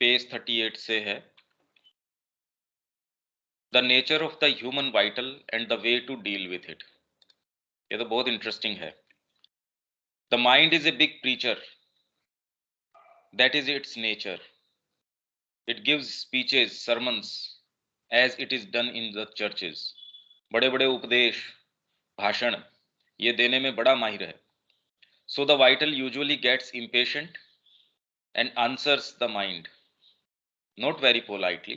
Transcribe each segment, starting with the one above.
Page 38 से है। The nature of the human vital and the way to deal with it. ये तो बहुत इंटरेस्टिंग है। The mind is a big preacher, that is its nature. It gives speeches, sermons as it is done in the churches। बड़े बड़े उपदेश, भाषण ये देने में बड़ा माहिर है। So the vital usually gets impatient and answers the mind, not very politely,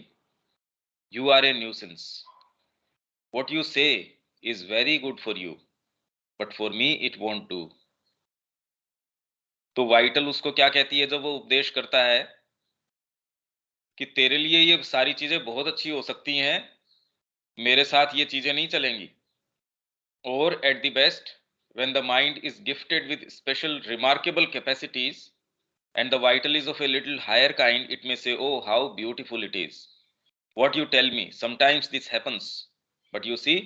you are a nuisance, what you say is very good for you, but for me it won't do। तो vital उसको क्या कहती है जब वो उपदेश करता है कि तेरे लिए ये सारी चीजें बहुत अच्छी हो सकती हैं, मेरे साथ ये चीजें नहीं चलेंगी। Or at the best, when the mind is gifted with special remarkable capacities and the vital is of a little higher kind, it may say, oh, how beautiful it is. What you tell me, sometimes this happens, but you see,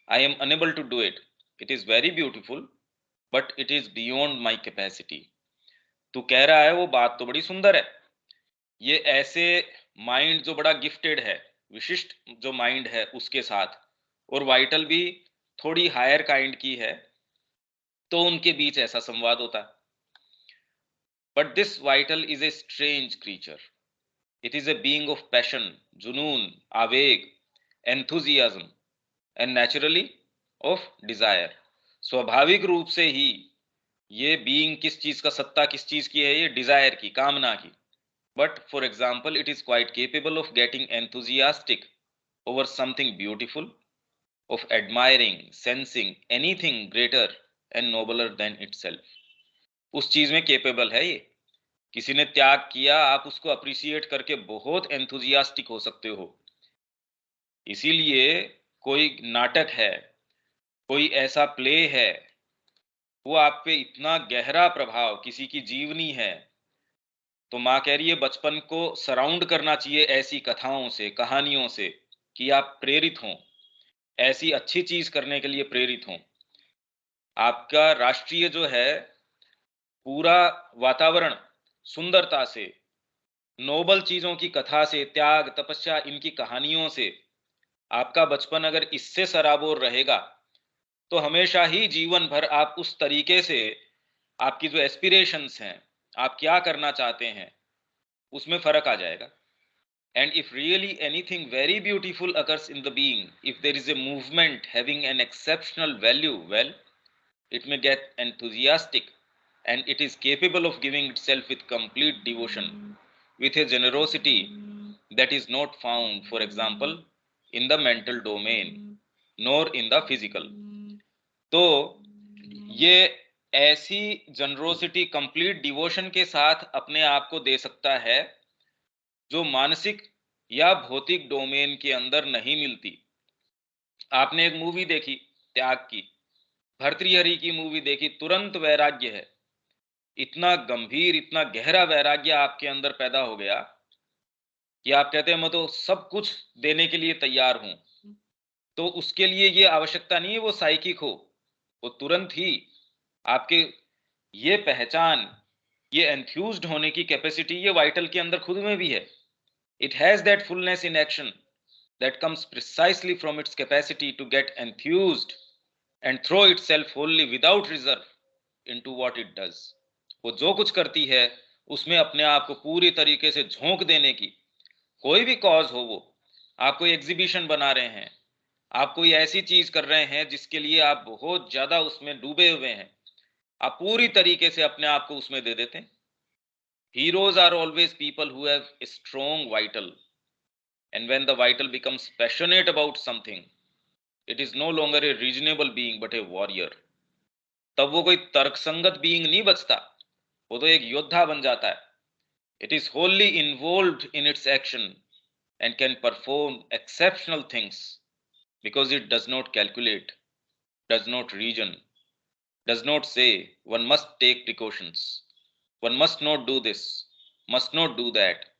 I am unable to do it. It is very beautiful, but it is beyond my capacity। तू कह रहा है वो बात तो बड़ी सुंदर है, ये ऐसे माइंड जो बड़ा गिफ्टेड है, विशिष्ट जो माइंड है उसके साथ, और वाइटल भी थोड़ी हायर काइंड की है, तो उनके बीच ऐसा संवाद होता है। But this vital is a strange creature. It is a being of passion, जुनून, आवेग, enthusiasm and naturally of desire. स्वाभाविक रूप से ही ये बीइंग किस चीज का सत्ता किस चीज की है, ये डिजायर की, कामना की। But for example it is quite capable of getting enthusiastic over something beautiful, of admiring, sensing anything greater and nobler than itself। उस चीज में केपेबल है ये। किसी ने त्याग किया, आप उसको अप्रिशिएट करके बहुत एंथुजियास्टिक हो सकते हो। इसीलिए कोई नाटक है, कोई ऐसा प्ले है, वो आप पे इतना गहरा प्रभाव, किसी की जीवनी है, तो माँ कह रही है बचपन को सराउंड करना चाहिए ऐसी कथाओं से, कहानियों से, कि आप प्रेरित हों, ऐसी अच्छी चीज करने के लिए प्रेरित हों। आपका राष्ट्रीय जो है पूरा वातावरण सुंदरता से, नोबल चीजों की कथा से, त्याग, तपस्या, इनकी कहानियों से, आपका बचपन अगर इससे सराबोर रहेगा तो हमेशा ही जीवन भर आप उस तरीके से, आपकी जो एस्पिरेशंस हैं, आप क्या करना चाहते हैं, उसमें फर्क आ जाएगा। And if really anything very beautiful occurs in the being, if there is a movement having an exceptional value, well, it may get enthusiastic and it is capable of giving itself with complete devotion, with a generosity that is not found, for example, in the mental domain nor in the physical। तो ये ऐसी generosity, complete devotion के साथ अपने आप को दे सकता है जो मानसिक या भौतिक डोमेन के अंदर नहीं मिलती। आपने एक मूवी देखी त्याग की, भर्तृहरि की मूवी देखी, तुरंत वैराग्य है, इतना गंभीर, इतना गहरा वैराग्य आपके अंदर पैदा हो गया कि आप कहते हैं मैं तो सब कुछ देने के लिए तैयार हूं। तो उसके लिए ये आवश्यकता नहीं है वो साइकिक हो, वो तुरंत ही आपके ये पहचान, ये एंथ्यूज्ड होने की कैपेसिटी, ये वाइटल के अंदर खुद में भी है। It has that fullness in action that comes precisely from its capacity to get enthused and throw itself wholly without reserve into what it does। वो जो कुछ करती है उसमें अपने आप को पूरी तरीके से झोंक देने की, कोई भी कॉज हो, वो आप कोई एग्जीबिशन बना रहे हैं, आप कोई ऐसी चीज कर रहे हैं जिसके लिए आप बहुत ज्यादा उसमें डूबे हुए हैं, आप पूरी तरीके से अपने आप को उसमें दे देते हैं। Heroes are always people who have a strong vital, and when the vital becomes passionate about something, it is no longer a reasonable being but a warrior। तब वो कोई तर्कसंगत बीइंग नहीं बचता, वो तो एक योद्धा बन जाता है। It is wholly involved in its action and can perform exceptional things because it does not calculate, does not reason, does not say one must take precautions, one must not do this, must not do that।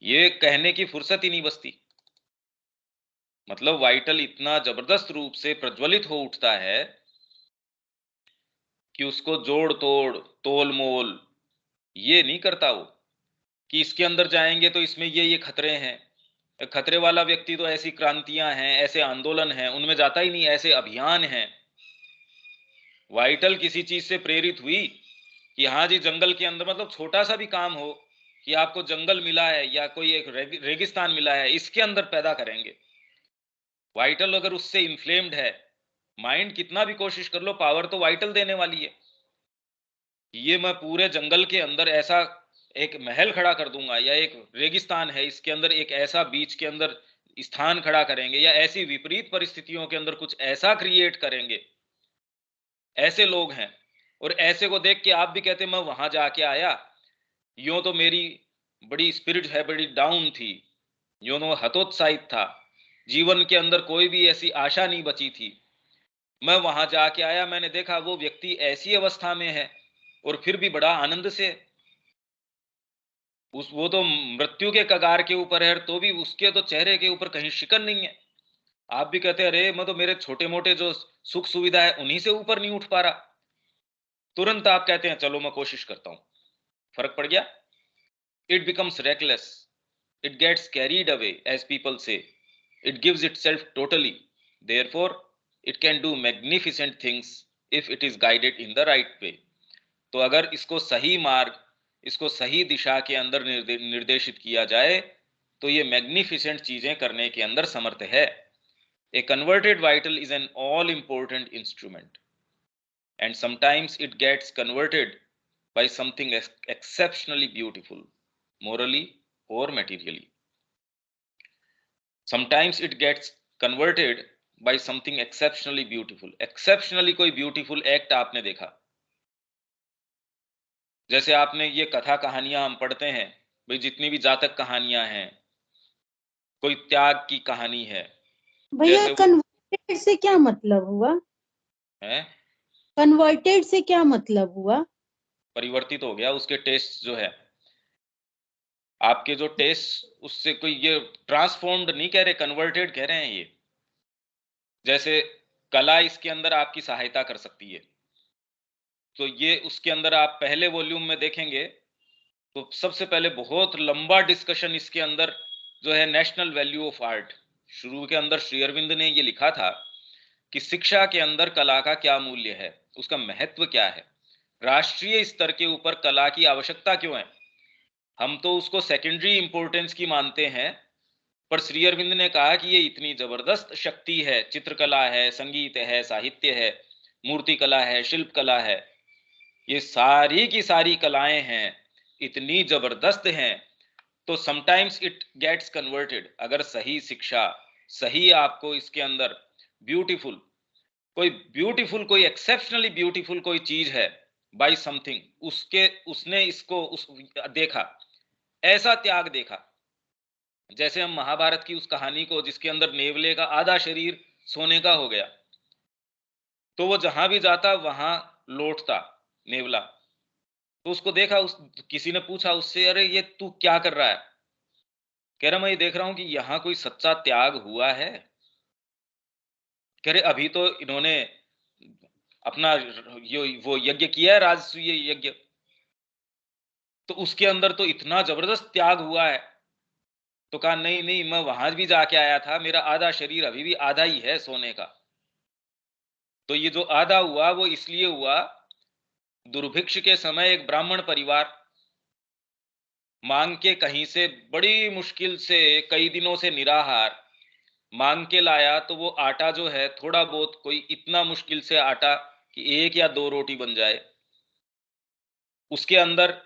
ये कहने की फुर्सत ही नहीं बचती। मतलब vital इतना जबरदस्त रूप से प्रज्वलित हो उठता है कि उसको जोड़ तोड़, तोल मोल ये नहीं करता वो, कि इसके अंदर जाएंगे तो इसमें ये खतरे हैं। खतरे वाला व्यक्ति तो ऐसी क्रांतियां हैं, ऐसे आंदोलन हैं, उनमें जाता ही नहीं, ऐसे अभियान हैं। वाइटल किसी चीज से प्रेरित हुई कि हाँ जी जंगल के अंदर, मतलब छोटा सा भी काम हो कि आपको जंगल मिला है या कोई एक रेगिस्तान मिला है, इसके अंदर पैदा करेंगे। वाइटल अगर उससे इन्फ्लेम्ड है, माइंड कितना भी कोशिश कर लो, पावर तो वाइटल देने वाली है। ये मैं पूरे जंगल के अंदर ऐसा एक महल खड़ा कर दूंगा, या एक रेगिस्तान है इसके अंदर एक ऐसा बीच के अंदर स्थान खड़ा करेंगे, या ऐसी विपरीत परिस्थितियों के अंदर कुछ ऐसा क्रिएट करेंगे। ऐसे लोग हैं, और ऐसे को देख के आप भी कहते मैं वहां जाके आया, यूं तो मेरी बड़ी स्पिरिट है, बड़ी डाउन थी, यूं तो हतोत्साहित था, जीवन के अंदर कोई भी ऐसी आशा नहीं बची थी। मैं वहां जाके आया, मैंने देखा वो व्यक्ति ऐसी अवस्था में है और फिर भी बड़ा आनंद से, उस वो तो मृत्यु के कगार के ऊपर है, तो भी उसके तो चेहरे के ऊपर कहीं शिकन नहीं है। आप भी कहते हैं अरे मैं तो मेरे छोटे मोटे जो सुख सुविधा है उन्हीं से ऊपर नहीं उठ पा रहा, तुरंत आप कहते हैं चलो मैं कोशिश करता हूं। फर्क पड़ गया। It becomes reckless. It gets carried away, as people say. It gives itself totally. Therefore, it can do magnificent things if it is guided in the right way. तो अगर इसको सही मार्ग, इसको सही दिशा के अंदर निर्देशित किया जाए तो ये मैग्निफिसेंट चीजें करने के अंदर समर्थ है। A converted vital is an all important instrument, and sometimes it gets converted by something exceptionally beautiful, morally or materially. Sometimes it gets converted by something exceptionally beautiful. Exceptionally कोई beautiful act आपने देखा, जैसे आपने ये कथा कहानियां हम पढ़ते हैं, भाई जितनी भी जातक कहानियां हैं, कोई त्याग की कहानी है, भैया जैसे वो कन्वर्टेड से क्या मतलब हुआ? है कन्वर्टेड से क्या मतलब हुआ? परिवर्तित हो गया, उसके टेस्ट जो है, आपके जो टेस्ट उससे कोई ये ट्रांसफॉर्म्ड नहीं कह रहे, कन्वर्टेड कह रहे हैं ये। जैसे कला इसके अंदर आपकी सहायता कर सकती है, तो ये उसके अंदर आप पहले वॉल्यूम में देखेंगे तो सबसे पहले बहुत लंबा डिस्कशन इसके अंदर जो है नेशनल वैल्यू ऑफ आर्ट, शुरू के अंदर श्री अरविंद ने ये लिखा था कि शिक्षा के अंदर कला का क्या मूल्य है, उसका महत्व क्या है, राष्ट्रीय स्तर के ऊपर कला की आवश्यकता क्यों है। हम तो उसको सेकेंडरी इंपॉर्टेंस की मानते हैं, पर श्री अरविंद ने कहा कि ये इतनी जबरदस्त शक्ति है, चित्रकला है, संगीत है, साहित्य है, मूर्ति कला है, शिल्प कला है, ये सारी की सारी कलाएं हैं, इतनी जबरदस्त हैं, तो समटाइम्स इट गेट्स कन्वर्टेड। अगर सही शिक्षा, सही आपको इसके अंदर ब्यूटीफुल कोई एक्सेप्शनली ब्यूटीफुल कोई चीज है बाय समथिंग, उसके उसने इसको उस देखा, ऐसा त्याग देखा। जैसे हम महाभारत की उस कहानी को जिसके अंदर नेवले का आधा शरीर सोने का हो गया, तो वो जहां भी जाता वहां लौटता नेवला। तो उसको देखा, उस किसी ने पूछा उससे अरे ये तू क्या कर रहा है, कह रहा मैं ये देख रहा हूं कि यहां कोई सच्चा त्याग हुआ है। कह रहे अभी तो इन्होंने अपना वो यज्ञ किया है, राजसूय यज्ञ, तो उसके अंदर तो इतना जबरदस्त त्याग हुआ है। तो कहा नहीं नहीं, मैं वहां भी जाके आया था, मेरा आधा शरीर अभी भी आधा ही है सोने का। तो ये जो आधा हुआ वो इसलिए हुआ, दुर्भिक्ष के समय एक ब्राह्मण परिवार मांग के कहीं से, बड़ी मुश्किल से, कई दिनों से निराहार मांग के लाया, तो वो आटा जो है थोड़ा बहुत, कोई इतना मुश्किल से आटा कि एक या दो रोटी बन जाए, उसके अंदर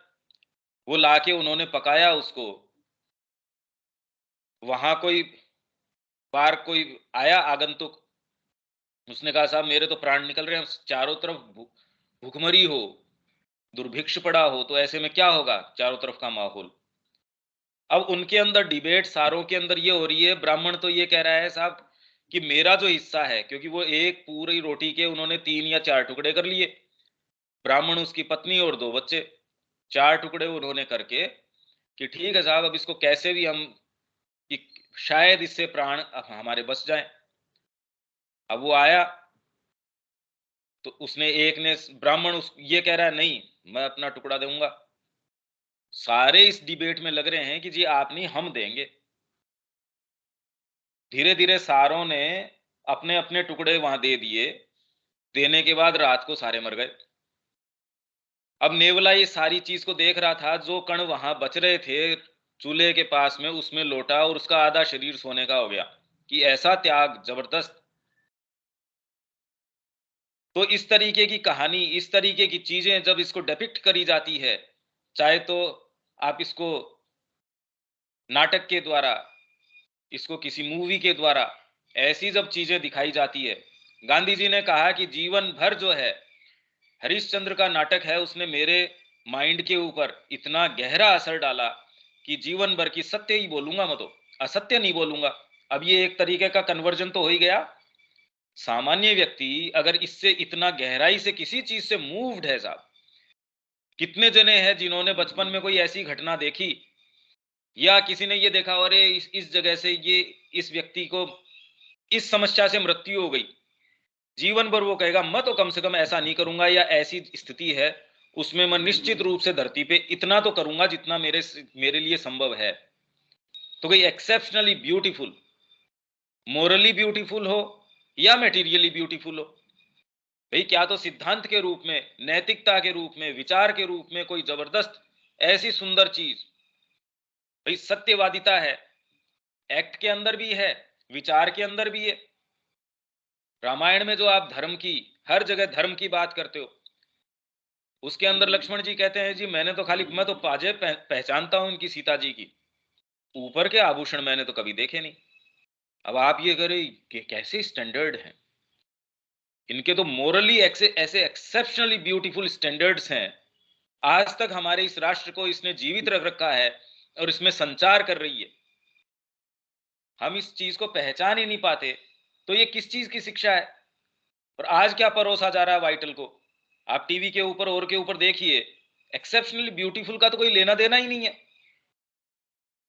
वो लाके उन्होंने पकाया उसको। वहां कोई बार कोई आया आगंतुक, उसने कहा साहब मेरे तो प्राण निकल रहे हैं, चारों तरफ भुखमरी हो, दुर्भिक्ष पड़ा हो, तो ऐसे में क्या होगा चारों तरफ का माहौल। अब उनके अंदर डिबेट सारों के अंदर ये हो रही है, ब्राह्मण तो ये कह रहा है साहब कि मेरा जो हिस्सा है, क्योंकि वो एक पूरी रोटी के उन्होंने 3 या 4 टुकड़े कर लिए, ब्राह्मण, उसकी पत्नी और 2 बच्चे, 4 टुकड़े उन्होंने करके कि ठीक है साहब अब इसको कैसे भी हम, कि शायद इससे प्राण हमारे बच जाएं। अब वो आया तो उसने एक ने, ब्राह्मण उस ये कह रहा है नहीं मैं अपना टुकड़ा दूंगा, सारे इस डिबेट में लग रहे हैं कि जी आप नहीं, हम देंगे। धीरे-धीरे सारों ने अपने-अपने टुकड़े वहां दे दिए। देने के बाद रात को सारे मर गए। अब नेवला ये सारी चीज को देख रहा था, जो कण वहां बच रहे थे चूल्हे के पास में, उसमें लौटा और उसका आधा शरीर सोने का हो गया कि ऐसा त्याग जबरदस्त। तो इस तरीके की कहानी, इस तरीके की चीजें जब इसको डिपिक्ट करी जाती है, चाहे तो आप इसको नाटक के द्वारा, इसको किसी मूवी के द्वारा, ऐसी जब चीजें दिखाई जाती है। गांधी जी ने कहा कि जीवन भर जो है, हरिश्चंद्र का नाटक है, उसने मेरे माइंड के ऊपर इतना गहरा असर डाला कि जीवन भर की सत्य ही बोलूंगा मैं, तो असत्य नहीं बोलूंगा। अब ये एक तरीके का कन्वर्जन तो हो ही गया। सामान्य व्यक्ति अगर इससे इतना गहराई से किसी चीज से मूव्ड है साहब, कितने जने हैं जिन्होंने बचपन में कोई ऐसी घटना देखी, या किसी ने ये देखा अरे इस जगह से ये, इस व्यक्ति को इस समस्या से मृत्यु हो गई, जीवन भर वो कहेगा मैं तो कम से कम ऐसा नहीं करूंगा, या ऐसी स्थिति है उसमें मैं निश्चित रूप से धरती पे इतना तो करूंगा जितना मेरे लिए संभव है। तो कोई एक्सेप्शनली ब्यूटीफुल, मोरली ब्यूटीफुल हो या मेटीरियली ब्यूटीफुल हो, भाई क्या तो सिद्धांत के रूप में, नैतिकता के रूप में, विचार के रूप में कोई जबरदस्त ऐसी सुंदर चीज, भाई सत्यवादिता है, एक्ट के अंदर भी है, विचार के अंदर भी है। रामायण में जो आप धर्म की, हर जगह धर्म की बात करते हो, उसके अंदर लक्ष्मण जी कहते हैं जी मैंने तो खाली, मैं तो पाजे पहचानता हूं इनकी सीता जी की, ऊपर के आभूषण मैंने तो कभी देखे नहीं। अब आप ये करें कि कैसे स्टैंडर्ड हैं इनके, तो मोरली ऐसे ऐसे एक्सेप्शनली ब्यूटीफुल स्टैंडर्ड्स हैं। आज तक हमारे इस राष्ट्र को इसने जीवित रख रखा है और इसमें संचार कर रही है। हम इस चीज को पहचान ही नहीं पाते, तो ये किस चीज की शिक्षा है। और आज क्या परोसा जा रहा है वाइटल को, आप टीवी के ऊपर और के ऊपर देखिए, एक्सेप्शनली ब्यूटीफुल का तो कोई लेना देना ही नहीं है।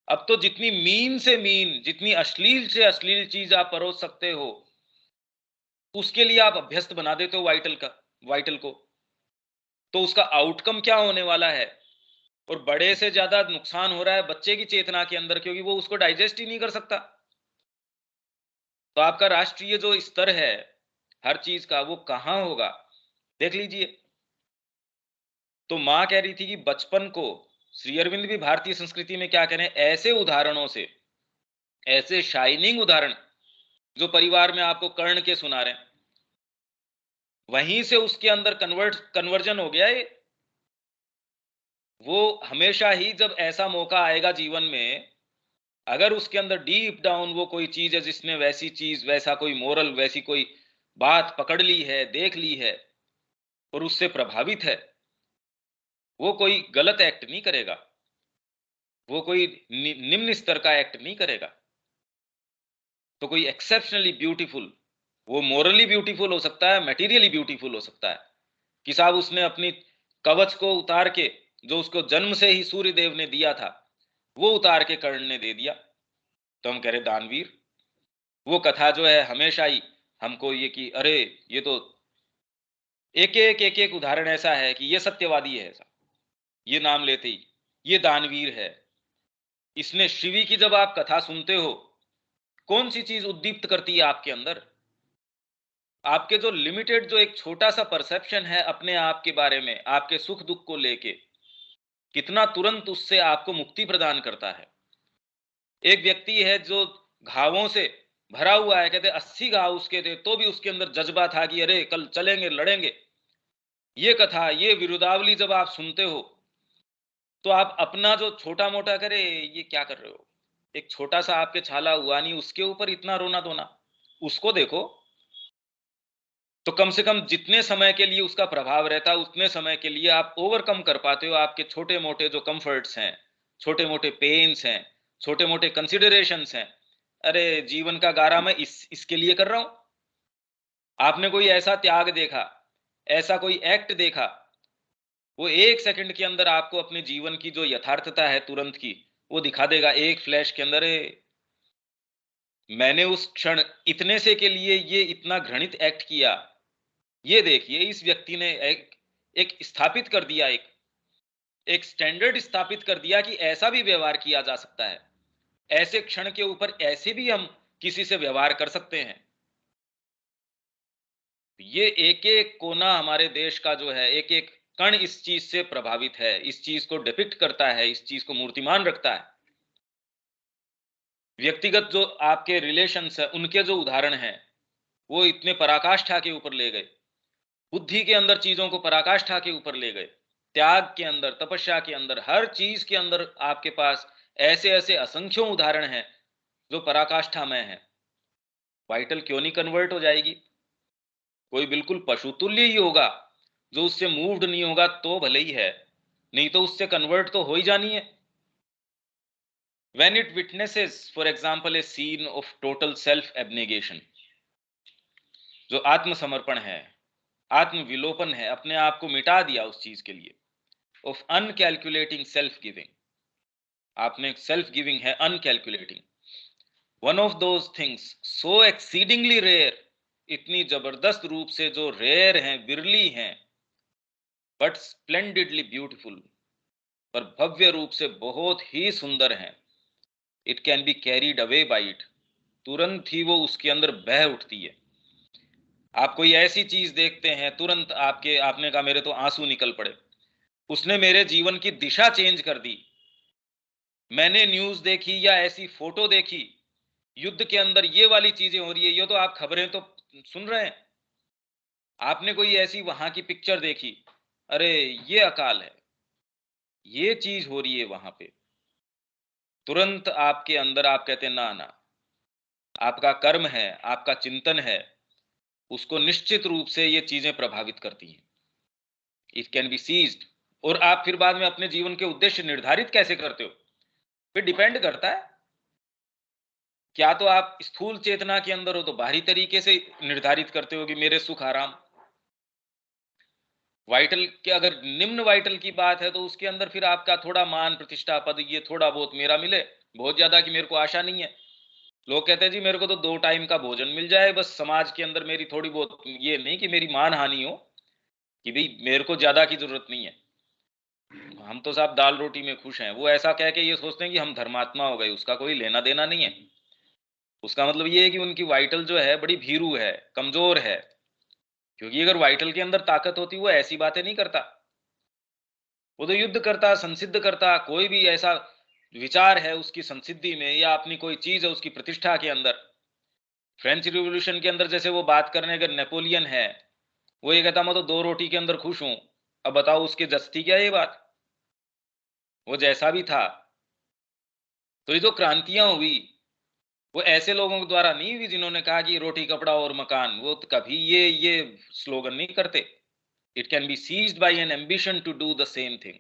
अब तो जितनी मीन से मीन, जितनी अश्लील से अश्लील चीज आप परोस सकते हो, उसके लिए आप अभ्यस्त बना देते हो वाइटल को। तो उसका आउटकम क्या होने वाला है, और बड़े से ज्यादा नुकसान हो रहा है बच्चे की चेतना के अंदर, क्योंकि वो उसको डाइजेस्ट ही नहीं कर सकता। तो आपका राष्ट्रीय जो स्तर है हर चीज का, वो कहां होगा, देख लीजिए। तो मां कह रही थी कि बचपन को, श्री अरविंद भी भारतीय संस्कृति में क्या करें, ऐसे उदाहरणों से, ऐसे शाइनिंग उदाहरण जो परिवार में आपको कर्ण के सुना रहे हैं, वहीं से उसके अंदर कन्वर्जन हो गया। ये वो हमेशा ही जब ऐसा मौका आएगा जीवन में, अगर उसके अंदर डीप डाउन वो कोई चीज है जिसने वैसी चीज, वैसा कोई मोरल, वैसी कोई बात पकड़ ली है, देख ली है और उससे प्रभावित है, वो कोई गलत एक्ट नहीं करेगा, वो कोई निम्न स्तर का एक्ट नहीं करेगा। तो कोई एक्सेप्शनली ब्यूटीफुल, वो मोरली ब्यूटीफुल हो सकता है, मटेरियली ब्यूटीफुल हो सकता है कि साहब उसने अपनी कवच को उतार के, जो उसको जन्म से ही सूर्य देव ने दिया था, वो उतार के कर्ण ने दे दिया। तो हम कह रहे दानवीर। वो कथा जो है हमेशा ही हमको ये कि अरे ये तो एक एक उदाहरण ऐसा है कि ये सत्यवादी है, ऐसा ये नाम लेते ही ये दानवीर है। इसने शिवी की जब आप कथा सुनते हो, कौन सी चीज उद्दीप्त करती है आपके अंदर, आपके जो लिमिटेड, जो एक छोटा सा परसेप्शन है अपने आप के बारे में, आपके सुख दुख को लेके, कितना तुरंत उससे आपको मुक्ति प्रदान करता है। एक व्यक्ति है जो घावों से भरा हुआ है, कहते 80 घाव उसके थे, तो भी उसके अंदर जज्बा था कि अरे कल चलेंगे, लड़ेंगे। ये कथा, ये विरुदावली जब आप सुनते हो, तो आप अपना जो छोटा मोटा करे, ये क्या कर रहे हो, एक छोटा सा आपके छाला हुआ नहीं, उसके ऊपर इतना रोना धोना, उसको देखो। तो कम से कम जितने समय के लिए उसका प्रभाव रहता है, उतने समय के लिए आप ओवरकम कर पाते हो आपके छोटे मोटे जो कंफर्ट्स हैं, छोटे मोटे पेन्स हैं, छोटे मोटे कंसिडरेशंस हैं। अरे जीवन का गारा मैं इसके लिए कर रहा हूं। आपने कोई ऐसा त्याग देखा, ऐसा कोई एक्ट देखा, वो एक सेकंड के अंदर आपको अपने जीवन की जो यथार्थता है तुरंत की, वो दिखा देगा एक फ्लैश के अंदर। मैंने उस क्षण इतने से के लिए ये इतना घृणित एक्ट किया, ये देखिए इस व्यक्ति ने एक स्थापित कर दिया एक। एक स्टैंडर्ड स्थापित कर दिया कि ऐसा भी व्यवहार किया जा सकता है, ऐसे क्षण के ऊपर ऐसे भी हम किसी से व्यवहार कर सकते हैं। ये एक एक कोना हमारे देश का जो है, एक एक कण इस चीज से प्रभावित है, इस चीज को डिपिक्ट करता है, इस चीज को मूर्तिमान रखता है। व्यक्तिगत जो आपके रिलेशंस है, उनके जो उदाहरण हैं, वो इतने पराकाष्ठा के ऊपर ले गए, बुद्धि के अंदर चीजों को पराकाष्ठा के ऊपर ले गए, त्याग के अंदर, तपस्या के अंदर, हर चीज के अंदर आपके पास ऐसे ऐसे असंख्यों उदाहरण हैं जो पराकाष्ठा में है। वाइटल क्यों नहीं कन्वर्ट हो जाएगी? कोई बिल्कुल पशुतुल्य ही होगा, जो उससे मूव्ड नहीं होगा तो भले ही है, नहीं तो उससे कन्वर्ट तो हो ही जानी है। When it witnesses, for example, a scene of total self abnegation, जो आत्मसमर्पण है, आत्मविलोपन है, अपने आप को मिटा दिया उस चीज के लिए, of uncalculating self giving, आपने सेल्फ गिविंग है, uncalculating, one of those things so exceedingly rare, इतनी जबरदस्त रूप से जो रेयर हैं, विरली हैं, बट स्प्लेंडिडली ब्यूटीफुल, पर भव्य रूप से बहुत ही सुंदर हैं। It can be carried away by it, तुरंत ही वो उसके अंदर बह उठती है। आप कोई ऐसी चीज देखते हैं, तुरंत आपने कहा मेरे तो आंसू निकल पड़े, उसने मेरे जीवन की दिशा चेंज कर दी। मैंने न्यूज देखी या ऐसी फोटो देखी, युद्ध के अंदर ये वाली चीजें हो रही है, ये तो आप खबरें तो सुन रहे हैं, आपने कोई ऐसी वहां की पिक्चर देखी, अरे ये अकाल है, ये चीज हो रही है वहां पे, तुरंत आपके अंदर आप कहते हैं ना ना, आपका कर्म है, आपका चिंतन है, उसको निश्चित रूप से ये चीजें प्रभावित करती हैं। It can be seized. और आप फिर बाद में अपने जीवन के उद्देश्य निर्धारित कैसे करते हो, फिर डिपेंड करता है। क्या तो आप स्थूल चेतना के अंदर हो तो बाहरी तरीके से निर्धारित करते हो कि मेरे सुख आराम। वाइटल के अगर निम्न वाइटल की बात है तो उसके अंदर फिर आपका थोड़ा मान प्रतिष्ठा पद, ये थोड़ा बहुत मेरा मिले, बहुत ज्यादा की मेरे को आशा नहीं है। लोग कहते हैं जी मेरे को तो 2 टाइम का भोजन मिल जाए बस, समाज के अंदर मेरी थोड़ी बहुत, ये नहीं कि मेरी मान हानि हो, कि भाई मेरे को ज्यादा की जरूरत नहीं है, हम तो साहब दाल रोटी में खुश हैं। वो ऐसा कह के ये सोचते हैं कि हम धर्मात्मा हो गए, उसका कोई लेना देना नहीं है। उसका मतलब ये है कि उनकी वाइटल जो है बड़ी भीरू है, कमजोर है, क्योंकि अगर वाइटल के अंदर ताकत होती वो ऐसी बातें नहीं करता, वो तो युद्ध करता, संसिद्ध करता। कोई भी ऐसा विचार है उसकी संसिद्धि में, या अपनी कोई चीज है उसकी प्रतिष्ठा के अंदर। फ्रेंच रिवॉल्यूशन के अंदर जैसे वो बात करने, अगर नेपोलियन है, वो ये कहता मैं तो 2 रोटी के अंदर खुश हूं, अब बताओ उसके जस थी क्या ये बात? वो जैसा भी था। तो ये जो क्रांतियां हुई वो ऐसे लोगों के द्वारा नहीं हुई जिन्होंने कहा कि रोटी कपड़ा और मकान, वो तो कभी ये स्लोगन नहीं करते। It can be seized by an ambition to do the same thing.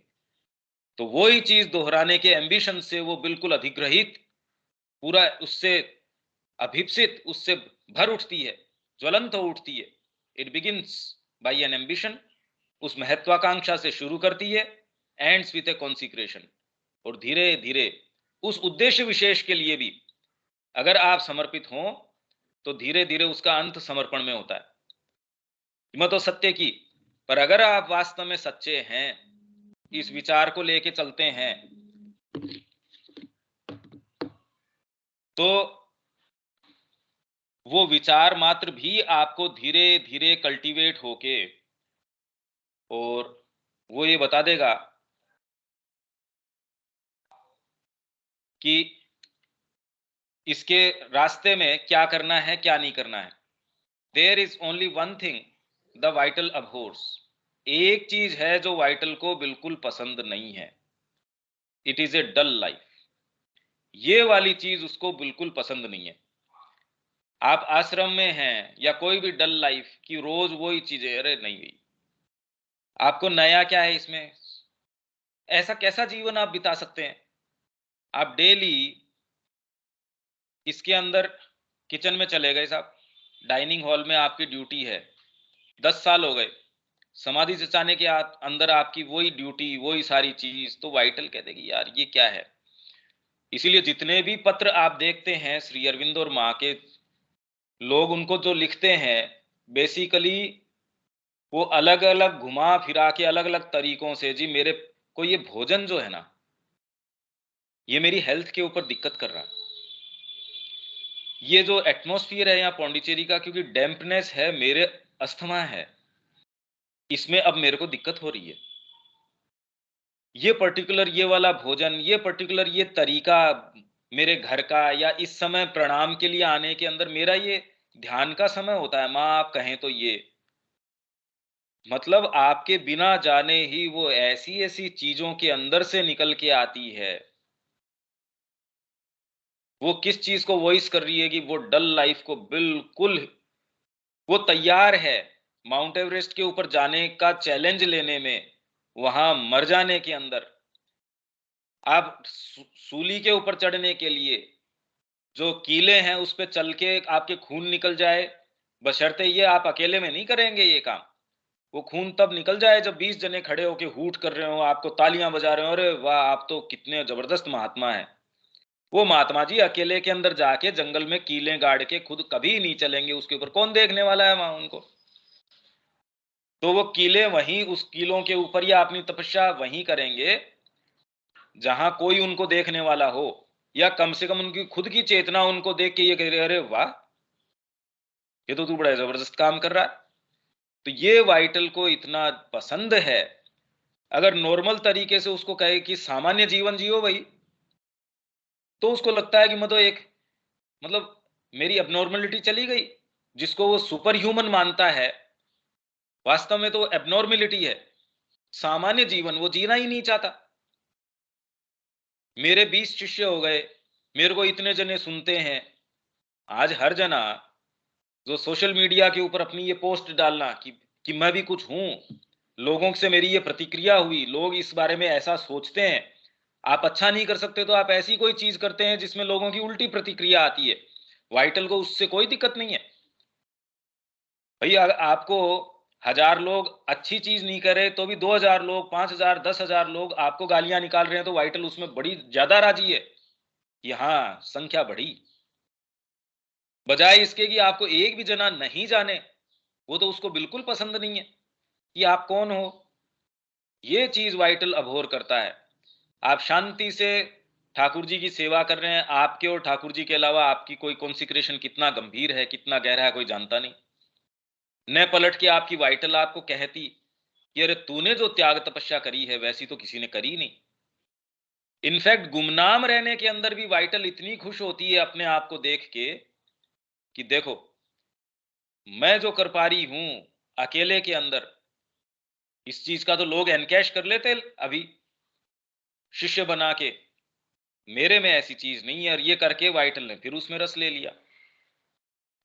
तो वो ही चीज दोहराने के एम्बिशन से वो बिल्कुल अधिग्रहित, पूरा उससे अभिप्सित, उससे भर उठती है, ज्वलंत हो उठती है। It begins bye an ambition, उस महत्वाकांक्षा से शुरू करती है, एंड्स विद ए कॉन्सिक्रेशन, और धीरे धीरे उस उद्देश्य विशेष के लिए भी अगर आप समर्पित हों तो धीरे धीरे उसका अंत समर्पण में होता है। कीमत तो सत्य की, पर अगर आप वास्तव में सच्चे हैं, इस विचार को लेके चलते हैं, तो वो विचार मात्र भी आपको धीरे धीरे कल्टीवेट होके, और वो ये बता देगा कि इसके रास्ते में क्या करना है, क्या नहीं करना है। There is only one thing the vital abhors, एक चीज है जो वाइटल को बिल्कुल पसंद नहीं है, it is a dull life. ये वाली चीज उसको बिल्कुल पसंद नहीं है। आप आश्रम में हैं या कोई भी डल लाइफ की रोज वही चीजें, अरे नहीं भाई, आपको नया क्या है इसमें? ऐसा कैसा जीवन आप बिता सकते हैं? आप डेली इसके अंदर किचन में चले गए साहब, डाइनिंग हॉल में आपकी ड्यूटी है, 10 साल हो गए, समाधि जचाने के अंदर आपकी वही ड्यूटी, वही सारी चीज, तो वाइटल कहते कि यार ये क्या है। इसीलिए जितने भी पत्र आप देखते हैं श्री अरविंद और माँ के, लोग उनको जो लिखते हैं, बेसिकली वो अलग अलग घुमा फिरा के अलग अलग तरीकों से, जी मेरे को ये भोजन जो है ना, ये मेरी हेल्थ के ऊपर दिक्कत कर रहा है। ये जो एटमॉस्फियर है यहाँ पौंडीचेरी का, क्योंकि डैम्पनेस है, मेरे अस्थमा है, इसमें अब मेरे को दिक्कत हो रही है। ये पर्टिकुलर ये वाला भोजन, ये पर्टिकुलर ये तरीका मेरे घर का, या इस समय प्रणाम के लिए आने के अंदर मेरा ये ध्यान का समय होता है, माँ आप कहें तो ये मतलब आपके बिना जाने ही वो ऐसी-ऐसी चीज़ों के अंदर से निकल के आती है। वो किस चीज़ को वॉइस कर रही है कि वो डल लाइफ़ को बिल्कुल वो तैयार है, माउंट एवरेस्ट के ऊपर जाने का चैलेंज लेने में, वहाँ मर जाने के अंदर। आप सूली के ऊपर चढ़ने के लिए, जो कीले हैं उस पे चल के आपके खून निकल जाए, बशर्ते ये आप अकेले में नहीं करेंगे ये काम। वो खून तब निकल जाए जब 20 जने खड़े होके हूट कर रहे हो, आपको तालियां बजा रहे हो, अरे वाह आप तो कितने जबरदस्त महात्मा हैं। वो महात्मा जी अकेले के अंदर जाके जंगल में कीलें गाड़ के खुद कभी नहीं चलेंगे, उसके ऊपर कौन देखने वाला है वहां उनको। तो वो कीले वहीं उस कीलों के ऊपर या अपनी तपस्या वहीं करेंगे जहां कोई उनको देखने वाला हो, या कम से कम उनकी खुद की चेतना उनको देख के ये कह रहे अरे वाह ये तो तू बड़ा जबरदस्त काम कर रहा है। तो ये वाइटल को इतना पसंद है, अगर नॉर्मल तरीके से उसको कहे कि सामान्य जीवन जियो भाई, तो उसको लगता है कि मैं तो एक मतलब मेरी एबनॉर्मलिटी चली गई। जिसको वो सुपर ह्यूमन मानता है, वास्तव में तो एबनॉर्मलिटी है। सामान्य जीवन वो जीना ही नहीं चाहता। मेरे 20 शिष्य हो गए, मेरे को इतने जने सुनते हैं। आज हर जना जो सोशल मीडिया के ऊपर अपनी ये पोस्ट डालना कि मैं भी कुछ हूं, लोगों से मेरी ये प्रतिक्रिया हुई, लोग इस बारे में ऐसा सोचते हैं। आप अच्छा नहीं कर सकते तो आप ऐसी कोई चीज करते हैं जिसमें लोगों की उल्टी प्रतिक्रिया आती है। वाइटल को उससे कोई दिक्कत नहीं है। भैया आपको 1000 लोग अच्छी चीज नहीं करे तो भी 2000 लोग, 5000, 10,000 लोग आपको गालियां निकाल रहे हैं, तो वाइटल उसमें बड़ी ज्यादा राजी है कि हाँ संख्या बढ़ी। बजाय इसके कि आपको एक भी जना नहीं जाने, वो तो उसको बिल्कुल पसंद नहीं है कि आप कौन हो। ये चीज वाइटल अभोर करता है। आप शांति से ठाकुर जी की सेवा कर रहे हैं, आपके और ठाकुर जी के अलावा आपकी कोई कॉन्सिक्रेशन कितना गंभीर है, कितना गहरा है, कोई जानता नहीं। न पलट के आपकी वाइटल आपको कहती कि अरे तूने जो त्याग तपस्या करी है वैसी तो किसी ने करी नहीं। इनफैक्ट गुमनाम रहने के अंदर भी वाइटल इतनी खुश होती है अपने आप को देख के कि देखो मैं जो कर पा रही हूं अकेले के अंदर, इस चीज का तो लोग एनकैश कर लेते अभी शिष्य बना के, मेरे में ऐसी चीज नहीं है। और ये करके वाइटल ने फिर उसमें रस ले लिया।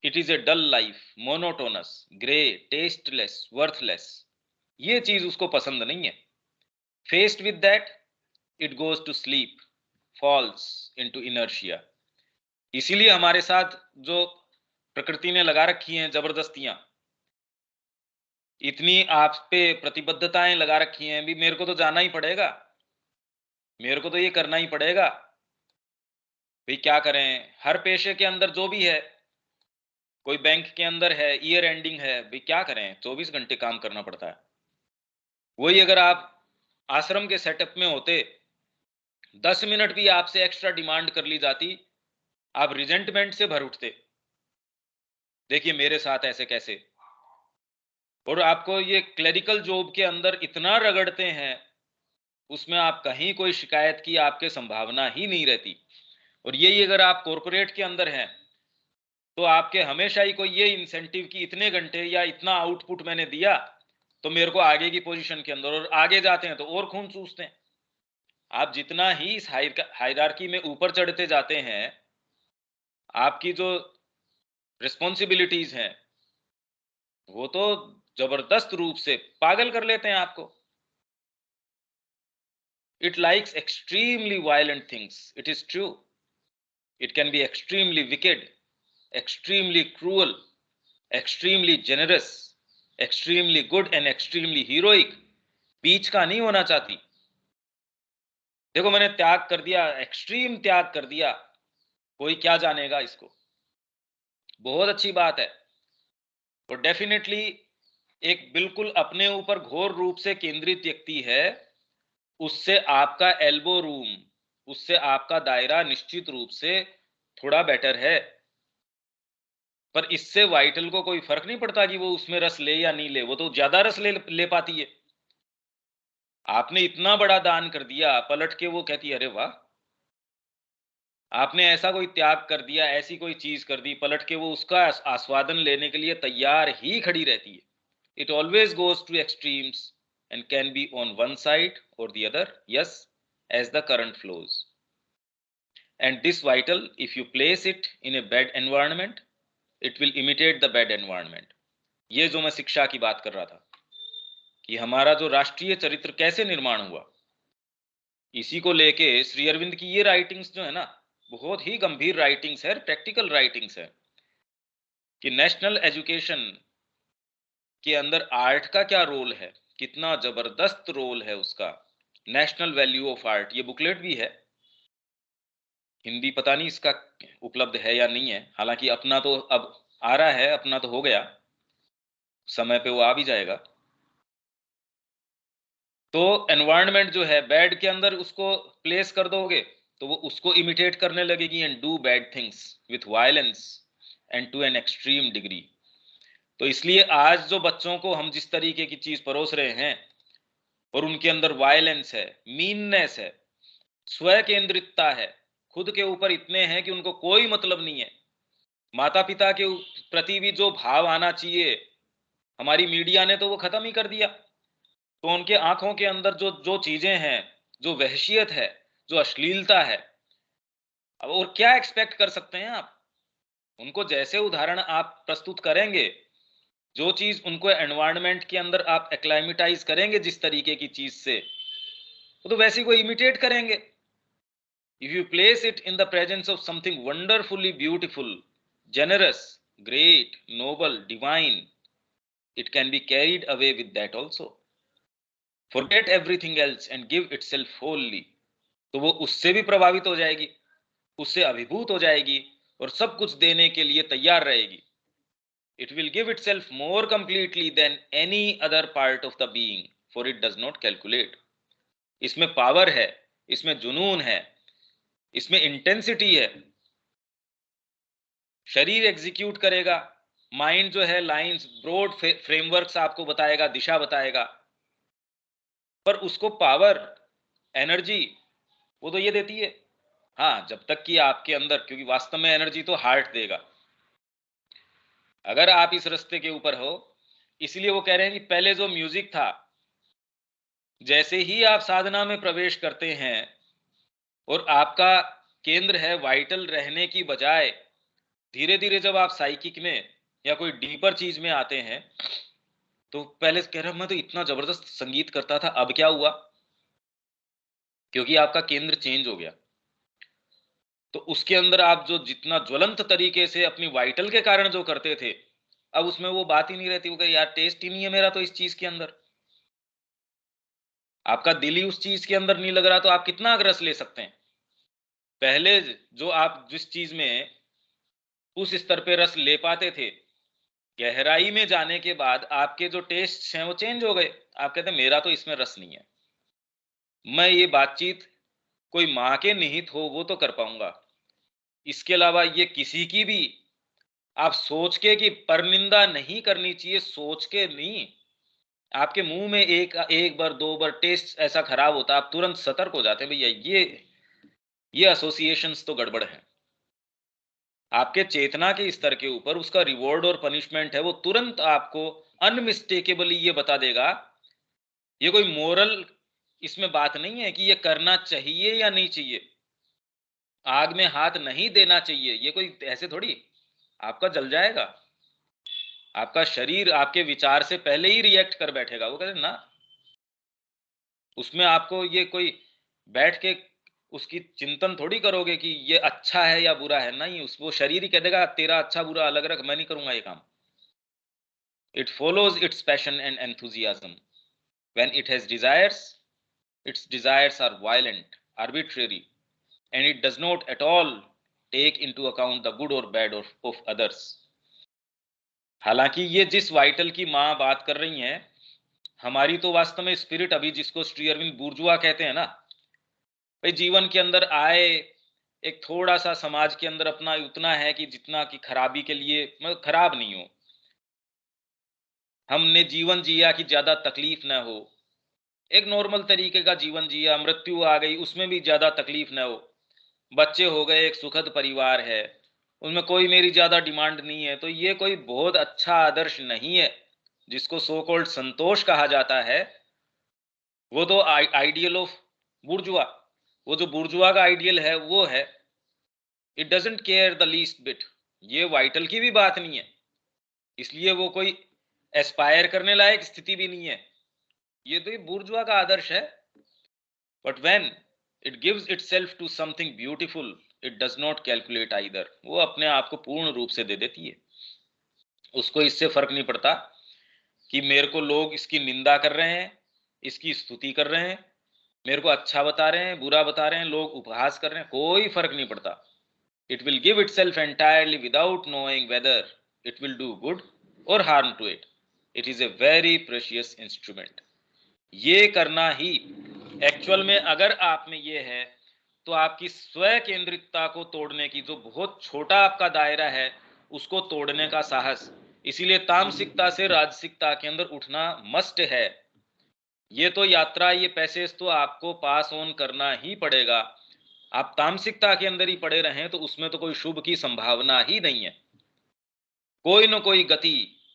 It is a dull life, monotonous, grey, tasteless, worthless. ये चीज उसको पसंद नहीं है। Faced with that it goes to sleep, falls into inertia. इसीलिए हमारे साथ जो प्रकृति ने लगा रखी हैं जबरदस्तियां, इतनी आप पे प्रतिबद्धताएं लगा रखी हैं, भी मेरे को तो जाना ही पड़ेगा, मेरे को तो ये करना ही पड़ेगा। भाई क्या करें, हर पेशे के अंदर जो भी है, कोई बैंक के अंदर है, ईयर एंडिंग है, भाई क्या करें 24 घंटे काम करना पड़ता है। वही अगर आप आश्रम के सेटअप में होते, 10 मिनट भी आपसे एक्स्ट्रा डिमांड कर ली जाती, आप रिजेंटमेंट से भर उठते। देखिए मेरे साथ ऐसे कैसे। और आपको ये क्लेरिकल जॉब के अंदर इतना रगड़ते हैं, उसमें आप कहीं कोई शिकायत की आपके संभावना ही नहीं रहती। और यही अगर आप कॉरपोरेट के अंदर हैं, तो आपके हमेशा ही कोई ये इंसेंटिव कि इतने घंटे या इतना आउटपुट मैंने दिया तो मेरे को आगे की पोजीशन के अंदर, और आगे जाते हैं तो और खून चूसते हैं। आप जितना ही इस हायरार्की में ऊपर चढ़ते जाते हैं, आपकी जो रिस्पॉन्सिबिलिटीज हैं वो तो जबरदस्त रूप से पागल कर लेते हैं आपको। It likes extremely violent things, it is true. It can be extremely wicked, extremely cruel, extremely generous, extremely good and extremely heroic। बीच का नहीं होना चाहती। देखो मैंने त्याग कर दिया, एक्सट्रीम त्याग कर दिया, कोई क्या जानेगा इसको, बहुत अच्छी बात है। और डेफिनेटली एक बिल्कुल अपने ऊपर घोर रूप से केंद्रित व्यक्ति है, उससे आपका एल्बो रूम, उससे आपका दायरा निश्चित रूप से थोड़ा बेटर है, पर इससे वाइटल को कोई फर्क नहीं पड़ता कि वो उसमें रस ले या नहीं ले, वो तो ज्यादा रस ले पाती है। आपने इतना बड़ा दान कर दिया, पलट के वो कहती है अरे वाह, आपने ऐसा कोई त्याग कर दिया, ऐसी कोई चीज कर दी, पलट के वो उसका आस्वादन लेने के लिए तैयार ही खड़ी रहती है। It always goes two extremes and can be on one side or the other, yes, as the current flows. And this vital, if you place it in a bad environment, it will imitate the bad environment. ये जो मैं शिक्षा की बात कर रहा था कि हमारा जो राष्ट्रीय चरित्र कैसे निर्माण हुआ, इसी को लेके श्री अरविंद की ये राइटिंग्स जो है ना, बहुत ही गंभीर राइटिंग्स है, प्रैक्टिकल राइटिंग्स है कि नेशनल एजुकेशन के अंदर आर्ट का क्या रोल है, कितना जबरदस्त रोल है उसका। नेशनल वैल्यू ऑफ आर्ट, ये बुकलेट भी है, हिंदी पता नहीं इसका उपलब्ध है या नहीं है, हालांकि अपना तो अब आ रहा है, अपना तो हो गया, समय पे वो आ भी जाएगा। तो एनवायरनमेंट जो है बैड के अंदर उसको प्लेस कर दोगे तो वो उसको इमिटेट करने लगेगी and do bad things with violence and to an extreme degree. तो इसलिए आज जो बच्चों को हम जिस तरीके की चीज परोस रहे हैं और उनके अंदर वायलेंस है, मीननेस है, स्व केंद्रितता है, खुद के ऊपर इतने हैं कि उनको कोई मतलब नहीं है, माता पिता के प्रति भी जो भाव आना चाहिए हमारी मीडिया ने तो वो खत्म ही कर दिया। तो उनके आंखों के अंदर जो जो चीजें हैं, जो वहशियत है, जो अश्लीलता है, अब और क्या एक्सपेक्ट कर सकते हैं आप? उनको जैसे उदाहरण आप प्रस्तुत करेंगे, जो चीज उनको एनवायरनमेंट के अंदर आप एक्लाइमेटाइज करेंगे जिस तरीके की चीज से, वो तो वैसे को इमिटेट करेंगे। If you place it in the presence of something wonderfully beautiful, generous, great, noble, divine, it can be carried away with that also. Forget everything else and give itself wholly. तो वो उससे भी प्रभावित हो जाएगी, उससे अभिभूत हो जाएगी और सब कुछ देने के लिए तैयार रहेगी। It will give itself more completely than any other part of the being, for it does not calculate. इसमें पावर है, इसमें जुनून है, इसमें इंटेंसिटी है। शरीर एग्जीक्यूट करेगा, माइंड जो है लाइंस, ब्रॉड फ्रेमवर्क्स आपको बताएगा, दिशा बताएगा, पर उसको पावर, एनर्जी वो तो ये देती है। हाँ, जब तक कि आपके अंदर, क्योंकि वास्तव में एनर्जी तो हार्ट देगा। अगर आप इस रास्ते के ऊपर हो, इसलिए वो कह रहे हैं कि पहले जो म्यूजिक था, जैसे ही आप साधना में प्रवेश करते हैं और आपका केंद्र है वाइटल रहने की बजाय, धीरे धीरे जब आप साइकिक में या कोई डीपर चीज में आते हैं, तो पहले कह रहा मैं तो इतना जबरदस्त संगीत करता था, अब क्या हुआ? क्योंकि आपका केंद्र चेंज हो गया। तो उसके अंदर आप जो जितना ज्वलंत तरीके से अपनी वाइटल के कारण जो करते थे, अब उसमें वो बात ही नहीं रहती। वो कहे यार टेस्ट ही नहीं है मेरा तो इस चीज के अंदर, आपका दिल ही उस चीज के अंदर नहीं लग रहा, तो आप कितना रस ले सकते हैं? पहले जो आप जिस चीज में उस स्तर पे रस ले पाते थे, गहराई में जाने के बाद आपके जो टेस्ट हैं वो चेंज हो गए। आप कहते हैं मेरा तो इसमें रस नहीं है, मैं ये बातचीत कोई माँ के निहित हो वो तो कर पाऊंगा, इसके अलावा ये किसी की भी आप सोच के कि परनिंदा नहीं करनी चाहिए, सोच के नहीं। आपके मुंह में एक एक बार दो बार टेस्ट ऐसा खराब होता, आप तुरंत सतर्क हो जाते हैं, भैया ये एसोसिएशंस तो गड़बड़ है। आपके चेतना के स्तर के ऊपर उसका रिवॉर्ड और पनिशमेंट है, वो तुरंत आपको अनमिस्टेकेबली ये बता देगा। ये कोई मोरल इसमें बात नहीं है कि ये करना चाहिए या नहीं चाहिए, आग में हाथ नहीं देना चाहिए, ये कोई ऐसे थोड़ी आपका जल जाएगा। आपका शरीर आपके विचार से पहले ही रिएक्ट कर बैठेगा। वो कहते ना, उसमें आपको ये कोई बैठ के उसकी चिंतन थोड़ी करोगे कि ये अच्छा है या बुरा है, नहीं, उस वो शरीर ही कह देगा तेरा अच्छा बुरा अलग रख, मैं नहीं करूंगा ये काम। It follows it's passion and enthusiasm. When it has desires, its desires are violent, arbitrary, and it does not at all take into account the good or bad of others. हालांकि ये जिस वाइटल की माँ बात कर रही हैं, हमारी तो वास्तव में स्पिरिट, अभी जिसको श्री अरविंद बुर्जुआ कहते हैं ना, भाई जीवन के अंदर आए, एक थोड़ा सा समाज के अंदर अपना उतना है कि जितना कि खराबी के लिए, मतलब खराब नहीं हो, हमने जीवन जिया कि ज्यादा तकलीफ ना हो, एक नॉर्मल तरीके का जीवन जिया, मृत्यु आ गई उसमें भी ज्यादा तकलीफ ना हो, बच्चे हो गए, एक सुखद परिवार है, उनमें कोई मेरी ज्यादा डिमांड नहीं है, तो ये कोई बहुत अच्छा आदर्श नहीं है। जिसको सो कॉल्ड संतोष कहा जाता है, वो तो आइडियल ऑफ बुर्जुआ, वो जो बुर्जुआ का आइडियल है वो है, it doesn't care the least bit, ये वाइटल की भी बात नहीं है, इसलिए वो कोई एस्पायर करने लायक स्थिति भी नहीं है, ये तो ये बुर्जुआ का आदर्श है। But when it gives itself to something beautiful, it does not calculate either, वो अपने आप को पूर्ण रूप से दे देती है, उसको इससे फर्क नहीं पड़ता कि मेरे को लोग इसकी निंदा कर रहे हैं, इसकी स्तुति कर रहे हैं, मेरे को अच्छा बता रहे हैं, बुरा बता रहे हैं, लोग उपहास कर रहे हैं, कोई फर्क नहीं पड़ता। It will give itself entirely without knowing whether it will do good or harm to it. It is a very precious instrument. ये करना ही एक्चुअल में अगर आप में ये है, तो आपकी स्व केंद्रितता को तोड़ने की, जो बहुत छोटा आपका दायरा है, उसको तोड़ने का साहस, इसीलिए तामसिकता से राजसिकता के अंदर उठना मस्ट है। ये तो यात्रा, ये पैसेज तो आपको पास ऑन करना ही पड़ेगा। आप तामसिकता के अंदर ही पड़े रहें तो उसमें तो कोई शुभ की संभावना ही नहीं है। कोई न कोई गति,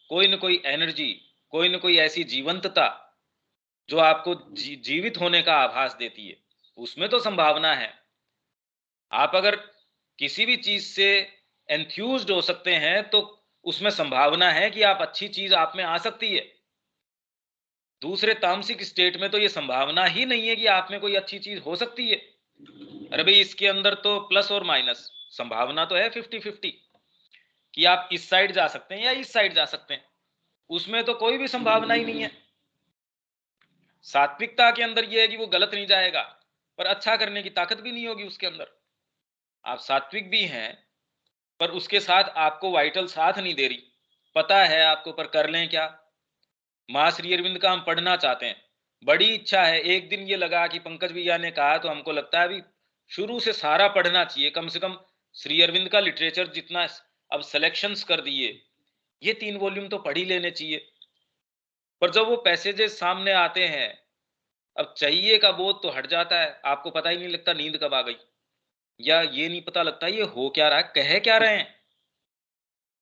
कोई न कोई एनर्जी, कोई न कोई ऐसी जीवंतता जो आपको जीवित होने का आभास देती है, उसमें तो संभावना है। आप अगर किसी भी चीज से एंथ्यूज्ड हो सकते हैं तो उसमें संभावना है कि आप अच्छी चीज आप में आ सकती है। दूसरे तामसिक स्टेट में तो ये संभावना ही नहीं है कि आप में कोई अच्छी चीज हो सकती है। अरे भाई, इसके अंदर तो प्लस और माइनस संभावना तो है 50-50 कि आप इस साइड जा सकते हैं या इस साइड जा सकते हैं, उसमें तो कोई भी संभावना ही नहीं है। सात्विकता के अंदर यह है कि वो गलत नहीं जाएगा, पर अच्छा करने की ताकत भी नहीं होगी उसके अंदर। आप सात्विक भी हैं, पर उसके साथ आपको वाइटल साथ नहीं दे रही, पता है आपको, पर कर लें क्या। मां श्री अरविंद का हम पढ़ना चाहते हैं, बड़ी इच्छा है। एक दिन ये लगा कि पंकज भैया ने कहा तो हमको लगता है अभी शुरू से सारा पढ़ना चाहिए, कम से कम श्री अरविंद का लिटरेचर जितना अब सिलेक्शंस कर दिए, ये 3 वॉल्यूम तो पढ़ ही लेने चाहिए। पर जब वो पैसेजेस सामने आते हैं, अब चाहिए का बोध तो हट जाता है, आपको पता ही नहीं लगता नींद कब आ गई, या ये नहीं पता लगता ये हो क्या रहा है, कह क्या रहे हैं।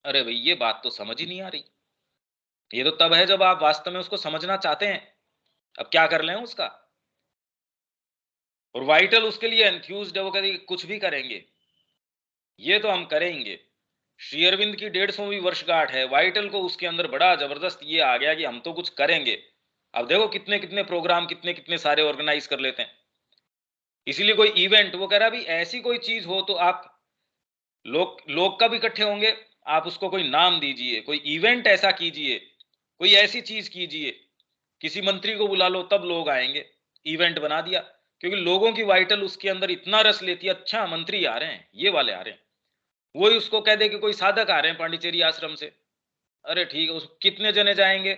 अरे भाई, ये बात तो समझ ही नहीं आ रही। ये तो तब है जब आप वास्तव में उसको समझना चाहते हैं, अब क्या कर लें उसका। और वाइटल उसके लिए एंथ्यूज्ड है, वो कहते कुछ भी करेंगे, ये तो हम करेंगे। श्री अरविंद की 150वीं वर्षगांठ है, वाइटल को उसके अंदर बड़ा जबरदस्त ये आ गया कि हम तो कुछ करेंगे। अब देखो कितने कितने प्रोग्राम, कितने कितने सारे ऑर्गेनाइज कर लेते हैं। इसीलिए कोई इवेंट, वो कह रहा भी ऐसी कोई चीज हो तो आप लोग लोग कब इकट्ठे होंगे, आप उसको कोई नाम दीजिए, कोई इवेंट ऐसा कीजिए, कोई ऐसी चीज कीजिए, किसी मंत्री को बुला लो तब लोग आएंगे। इवेंट बना दिया, क्योंकि लोगों की वाइटल उसके अंदर इतना रस लेती है, अच्छा मंत्री आ रहे हैं, ये वाले आ रहे हैं। वही उसको कह दे कि कोई साधक आ रहे हैं पांडिचेरी आश्रम से, अरे ठीक है, उस कितने जने जाएंगे,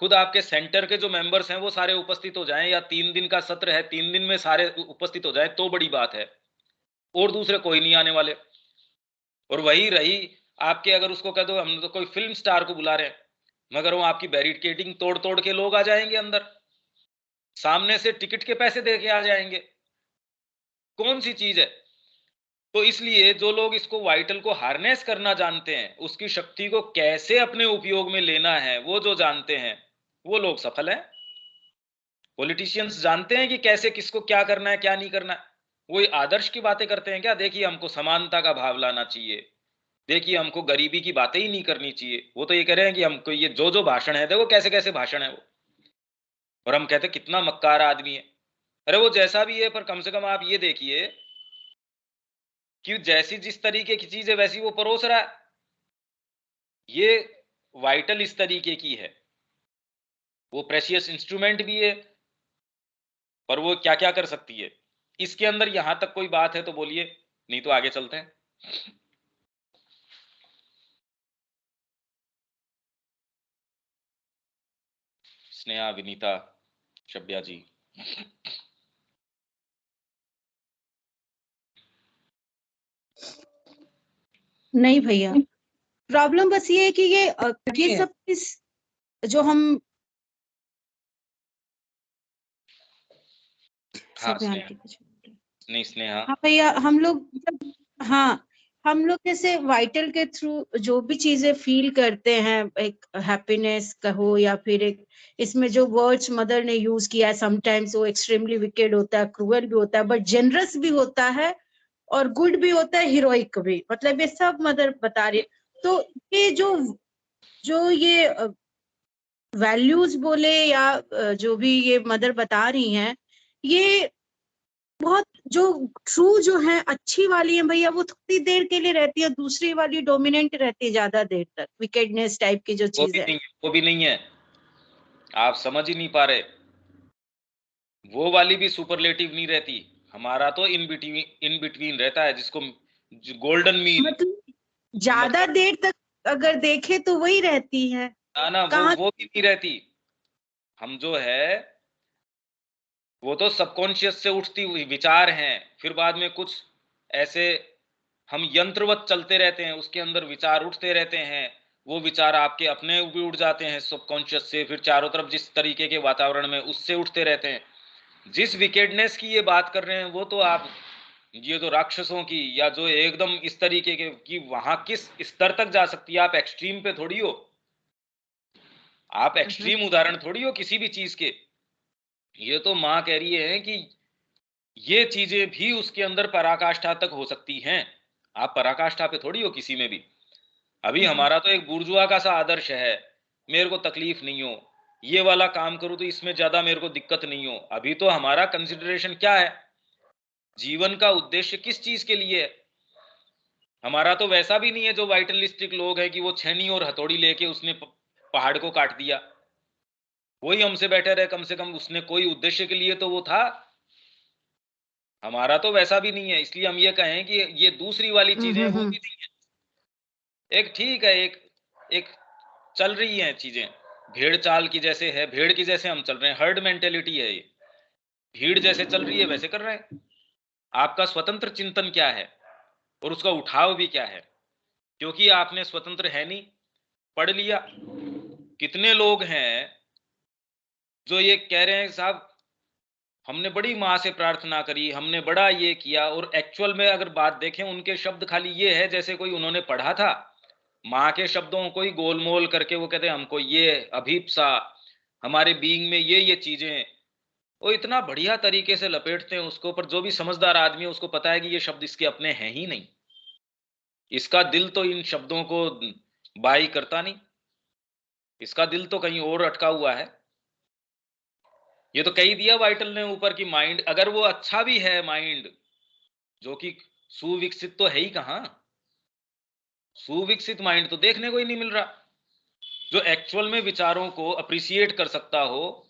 खुद आपके सेंटर के जो मेंबर्स हैं वो सारे उपस्थित हो जाएं, या 3 दिन का सत्र है, 3 दिन में सारे उपस्थित हो जाए तो बड़ी बात है, और दूसरे कोई नहीं आने वाले। और वही रही आपके, अगर उसको कह दो हम तो कोई फिल्म स्टार को बुला रहे हैं, मगर वो आपकी बैरिकेडिंग तोड़ तोड़ के लोग आ जाएंगे अंदर, सामने से टिकट के पैसे दे के आ जाएंगे, कौन सी चीज है। तो इसलिए जो लोग इसको वाइटल को हार्नेस करना जानते हैं, उसकी शक्ति को कैसे अपने उपयोग में लेना है वो जो जानते हैं, वो लोग सफल हैं। पॉलिटिशियंस जानते हैं कि कैसे किसको क्या करना है क्या नहीं करना है, वो आदर्श की बातें करते हैं क्या, देखिए हमको समानता का भाव लाना चाहिए, देखिए हमको गरीबी की बातें ही नहीं करनी चाहिए। वो तो ये कह रहे हैं कि हमको ये जो जो भाषण है, देखो कैसे कैसे भाषण है वो, और हम कहते कितना मक्कार आदमी है। अरे वो जैसा भी है, पर कम से कम आप ये देखिए कि जैसी जिस तरीके की चीज है वैसी वो परोस रहा है। ये वाइटल इस तरीके की है, वो प्रेशियस इंस्ट्रूमेंट भी है, पर वो क्या क्या कर सकती है। इसके अंदर यहां तक कोई बात है तो बोलिए, नहीं तो आगे चलते हैं। स्नेहा, विनीता, शब्या जी। नहीं भैया, प्रॉब्लम बस ये है कि ये सब इस जो हम हाँ सब स्नेहा, आंटी कुछ नहीं स्नेहा, हाँ भैया, हम लोग हाँ, हम लोग जैसे वाइटल के थ्रू जो भी चीजें फील करते हैं, एक हैप्पीनेस कहो या फिर एक इसमें जो वर्ड्स मदर ने यूज किया है, समटाइम्स वो एक्सट्रीमली विकेड होता है, क्रूअल भी होता है, बट जेनरस भी होता है और गुड भी होता है, हीरोइक भी, मतलब ये सब मदर बता रही है। तो ये जो ये वैल्यूज बोले या जो भी ये मदर बता रही हैं, ये बहुत जो ट्रू जो है, अच्छी वाली है भैया, वो थोड़ी देर के लिए रहती है, दूसरी वाली डोमिनेंट रहती है ज्यादा देर तक, विकेडनेस टाइप की जो वो चीज भी है। नहीं है, वो भी नहीं है, आप समझ ही नहीं पा रहे। वो वाली भी सुपरलेटिव नहीं रहती, हमारा तो इन बिटवीन रहता है, जिसको गोल्डन मीन, मतलब ज्यादा मतलब देर तक अगर देखे तो वही रहती है। ना ना, कहाँ वो भी नहीं रहती। हम जो है वो तो सबकॉन्शियस से उठती हुई विचार हैं, फिर बाद में कुछ ऐसे हम यंत्रवत चलते रहते हैं, उसके अंदर विचार उठते रहते हैं, वो विचार आपके अपने भी उठ जाते हैं सबकॉन्शियस से, फिर चारों तरफ जिस तरीके के वातावरण में उससे उठते रहते हैं। जिस विकेडनेस की ये बात कर रहे हैं वो तो आप, ये तो राक्षसों की, या जो एकदम इस तरीके के कि वहां किस स्तर तक जा सकती है, आप एक्सट्रीम पे थोड़ी हो, आप एक्सट्रीम उदाहरण थोड़ी हो किसी भी चीज के। ये तो माँ कह रही है कि ये चीजें भी उसके अंदर पराकाष्ठा तक हो सकती हैं, आप पराकाष्ठा पे थोड़ी हो किसी में भी। अभी हमारा तो एक बुर्जुआ का सा आदर्श है, मेरे को तकलीफ नहीं हो, ये वाला काम करूं तो इसमें ज्यादा मेरे को दिक्कत नहीं हो। अभी तो हमारा कंसिडरेशन क्या है, जीवन का उद्देश्य किस चीज के लिए है। हमारा तो वैसा भी नहीं है जो वाइटलिस्टिक लोग हैं कि वो छेनी और हथौड़ी लेके उसने पहाड़ को काट दिया, वही हमसे बेटर है, कम से कम उसने कोई उद्देश्य के लिए तो वो था। हमारा तो वैसा भी नहीं है, इसलिए हम ये कहें कि ये दूसरी वाली चीजें वो भी नहीं है। एक ठीक है, एक एक चल रही है चीजें, भेड़ चाल की जैसे है, भेड़ की जैसे हम चल रहे हैं, हर्ड मेंटेलिटी है ये, भीड़ जैसे चल रही है वैसे कर रहे हैं। आपका स्वतंत्र चिंतन क्या है और उसका उठाव भी क्या है, क्योंकि आपने स्वतंत्र है नहीं, पढ़ लिया। कितने लोग हैं जो ये कह रहे हैं साहब हमने बड़ी माँ से प्रार्थना करी, हमने बड़ा ये किया, और एक्चुअल में अगर बात देखें उनके शब्द खाली ये है जैसे कोई उन्होंने पढ़ा था, माँ के शब्दों को ही गोलमोल करके वो कहते हैं हमको ये अभीप्सा, हमारे बीइंग में ये चीजें, वो इतना बढ़िया तरीके से लपेटते हैं उसको, पर जो भी समझदार आदमी है उसको पता है कि ये शब्द इसके अपने हैं ही नहीं, इसका दिल तो इन शब्दों को बाई करता नहीं, इसका दिल तो कहीं और अटका हुआ है। ये तो कही दिया वाइटल ने ऊपर की माइंड, अगर वो अच्छा भी है माइंड, जो कि सुविकसित तो है ही कहां, सुविकसित माइंड तो देखने को ही नहीं मिल रहा, जो एक्चुअल में विचारों को अप्रिसिएट कर सकता हो,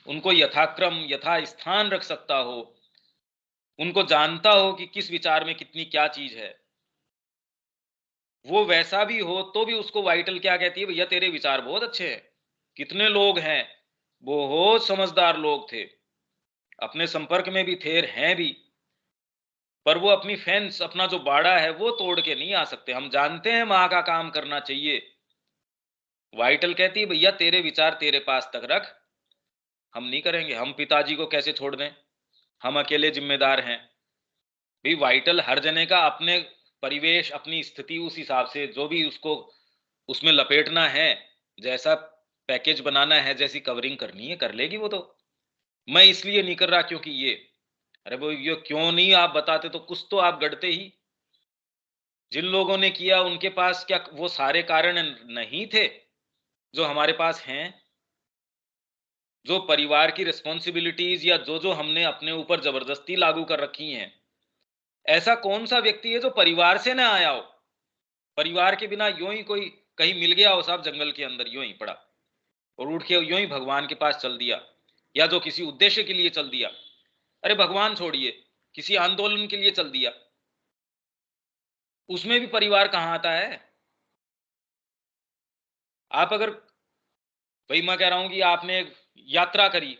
उनको यथाक्रम यथा स्थान रख सकता हो, उनको जानता हो कि किस विचार में कितनी क्या चीज है, वो वैसा भी हो तो भी उसको वाइटल क्या कहती है, भैया तेरे विचार बहुत अच्छे हैं। कितने लोग हैं, बहुत समझदार लोग थे, अपने संपर्क में भी थे, हैं भी, पर वो अपनी फेंस, अपना जो बाड़ा है वो तोड़ के नहीं आ सकते। हम जानते हैं माँ का काम करना चाहिए, वाइटल कहती है भैया तेरे विचार तेरे पास तक रख, हम नहीं करेंगे, हम पिताजी को कैसे छोड़ दें, हम अकेले जिम्मेदार हैं। भाई वाइटल हर जने का अपने परिवेश, अपनी स्थिति, उस हिसाब से जो भी उसको उसमें लपेटना है, जैसा पैकेज बनाना है, जैसी कवरिंग करनी है कर लेगी वो तो। मैं इसलिए नहीं कर रहा क्योंकि ये, अरे वो ये क्यों नहीं आप बताते तो कुछ तो आप गढ़ते ही। जिन लोगों ने किया उनके पास क्या वो सारे कारण नहीं थे जो हमारे पास हैं, जो परिवार की रिस्पॉन्सिबिलिटीज या जो जो हमने अपने ऊपर जबरदस्ती लागू कर रखी हैं। ऐसा कौन सा व्यक्ति है जो परिवार से ना आया हो, परिवार के बिना यूं ही कोई कहीं मिल गया हो साहब जंगल के अंदर यूं ही पड़ा और उठ के यूं ही भगवान के पास चल दिया, या जो किसी उद्देश्य के लिए चल दिया, अरे भगवान छोड़िए, किसी आंदोलन के लिए चल दिया, उसमें भी परिवार कहां आता है। आप अगर, भाई मैं कह रहा हूं कि आपने यात्रा करी,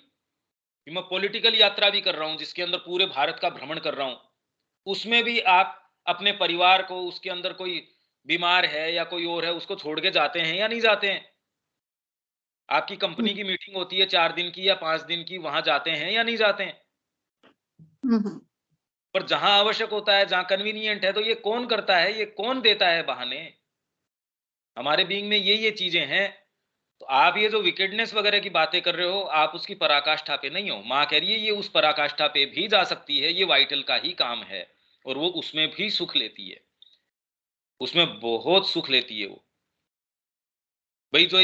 कि मैं पॉलिटिकल यात्रा भी कर रहा हूं जिसके अंदर पूरे भारत का भ्रमण कर रहा हूं, उसमें भी आप अपने परिवार को, उसके अंदर कोई बीमार है या कोई और है, उसको छोड़ के जाते हैं या नहीं जाते हैं? आपकी कंपनी की मीटिंग होती है 4 दिन की या 5 दिन की, वहां जाते हैं या नहीं जाते हैं? पर जहां आवश्यक होता है, जहां कन्वीनिएंट है, तो ये कौन करता है, ये कौन देता है बहाने? हमारे बीइंग में ये चीजें हैं। तो आप ये जो विकेडनेस वगैरह की बातें कर रहे हो, आप उसकी पराकाष्ठा पे नहीं हो। माँ कह रही है ये उस पराकाष्ठा पे भी जा सकती है, ये वाइटल का ही काम है, और वो उसमें भी सुख लेती है, उसमें बहुत सुख लेती है वो। भाई जो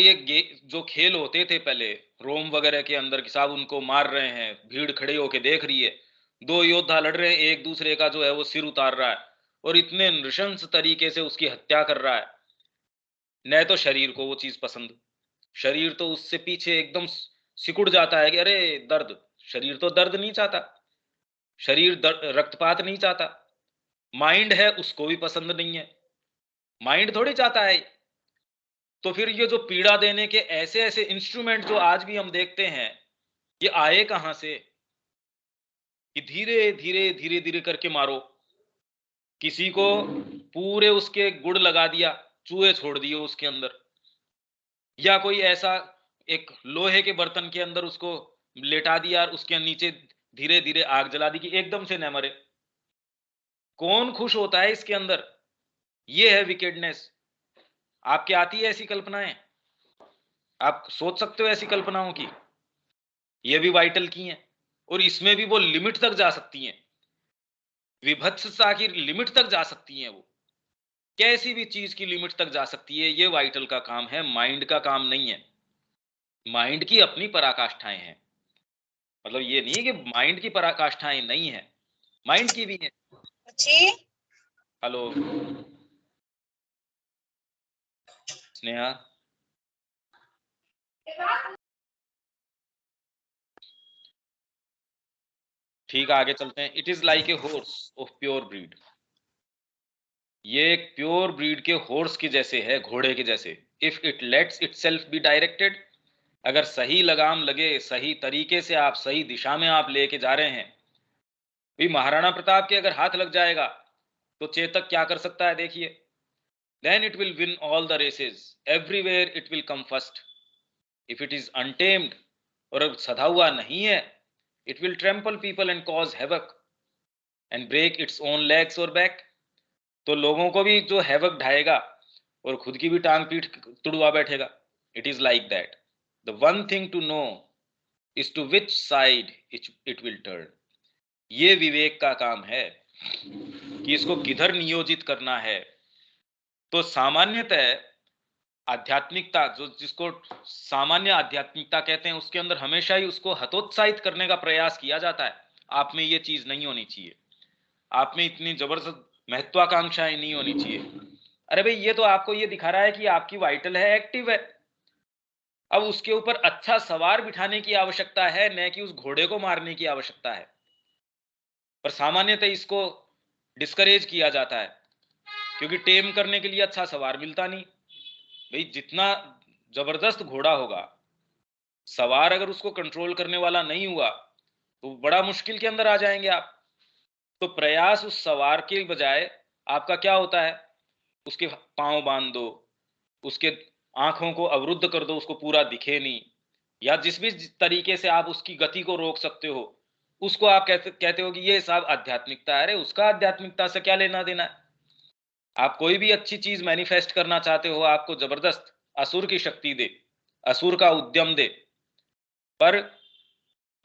जो खेल होते थे पहले रोम वगैरह के अंदर कि साहब उनको मार रहे हैं, भीड़ खड़े होके देख रही है, दो योद्धा लड़ रहे हैं, एक दूसरे का जो है वो सिर उतार रहा है और इतने नृशंस तरीके से उसकी हत्या कर रहा है। न तो शरीर को वो चीज पसंद, शरीर तो उससे पीछे एकदम सिकुड़ जाता है कि अरे दर्द, शरीर तो दर्द नहीं चाहता, शरीर रक्तपात नहीं चाहता। माइंड है उसको भी पसंद नहीं है, माइंड थोड़ी चाहता है। तो फिर ये जो पीड़ा देने के ऐसे ऐसे इंस्ट्रूमेंट जो आज भी हम देखते हैं, ये आए कहां से? कि धीरे धीरे धीरे धीरे करके मारो, किसी को पूरे उसके गुड़ लगा दिया, चूहे छोड़ दिए उसके अंदर, या कोई ऐसा एक लोहे के बर्तन के अंदर उसको लेटा दिया और उसके नीचे धीरे धीरे आग जला दी कि एकदम से न मरे। कौन खुश होता है इसके अंदर? ये है विकेडनेस। आपके आती है ऐसी कल्पनाएं? आप सोच सकते हो ऐसी कल्पनाओं की? ये भी वाइटल की हैं, और इसमें भी वो लिमिट तक जा सकती हैं, विभत्सता की लिमिट तक जा सकती हैं। वो कैसी भी चीज की लिमिट तक जा सकती है, ये वाइटल का काम है, माइंड का काम नहीं है। माइंड की अपनी पराकाष्ठाएं हैं, मतलब ये नहीं है कि माइंड की पराकाष्ठाएं नहीं है, माइंड की भी है। जी हेलो स्नेहा, ठीक है आगे चलते हैं। It is like a horse of pure breed, ये एक प्योर ब्रीड के हॉर्स के जैसे है, घोड़े के जैसे। If it let's itself be directed, अगर सही लगाम लगे, सही तरीके से आप सही दिशा में आप लेके जा रहे हैं। भी महाराणा प्रताप के अगर हाथ लग जाएगा तो चेतक क्या कर सकता है देखिए। Then it will win all the races, everywhere it will come first. If it is untamed, और अब सधा हुआ नहीं है, it will trample people and cause havoc and break its own legs और बैक। तो लोगों को भी जो हैवक ढाएगा और खुद की भी टांग पीठ तुड़वा बैठेगा। It is like that. The one thing to know is to which side it will turn. ये विवेक का काम है कि इसको किधर नियोजित करना है। तो सामान्यतः आध्यात्मिकता, जो जिसको सामान्य आध्यात्मिकता कहते हैं, उसके अंदर हमेशा ही उसको हतोत्साहित करने का प्रयास किया जाता है। आप में ये चीज नहीं होनी चाहिए, आप में इतनी जबरदस्त महत्वाकांक्षाएं नहीं होनी चाहिए। अरे भाई ये तो आपको ये दिखा रहा है कि आपकी वाइटल है, एक्टिव है। अब उसके ऊपर अच्छा सवार बिठाने की आवश्यकता है, न कि उस घोड़े को मारने की आवश्यकता है। पर सामान्यतः इसको डिस्करेज किया जाता है, क्योंकि टेम करने के लिए अच्छा सवार मिलता नहीं। भाई जितना जबरदस्त घोड़ा होगा, सवार अगर उसको कंट्रोल करने वाला नहीं हुआ तो बड़ा मुश्किल के अंदर आ जाएंगे आप। तो प्रयास उस सवार के बजाय आपका क्या होता है, उसके पांव बांध दो, उसके आंखों को अवरुद्ध कर दो, उसको पूरा दिखे नहीं, या जिस भी तरीके से आप उसकी गति को रोक सकते हो, उसको आप कहते हो कि ये सब आध्यात्मिकता है। अरे उसका आध्यात्मिकता से क्या लेना देना है? आप कोई भी अच्छी चीज मैनिफेस्ट करना चाहते हो, आपको जबरदस्त असुर की शक्ति दे, असुर का उद्यम दे, पर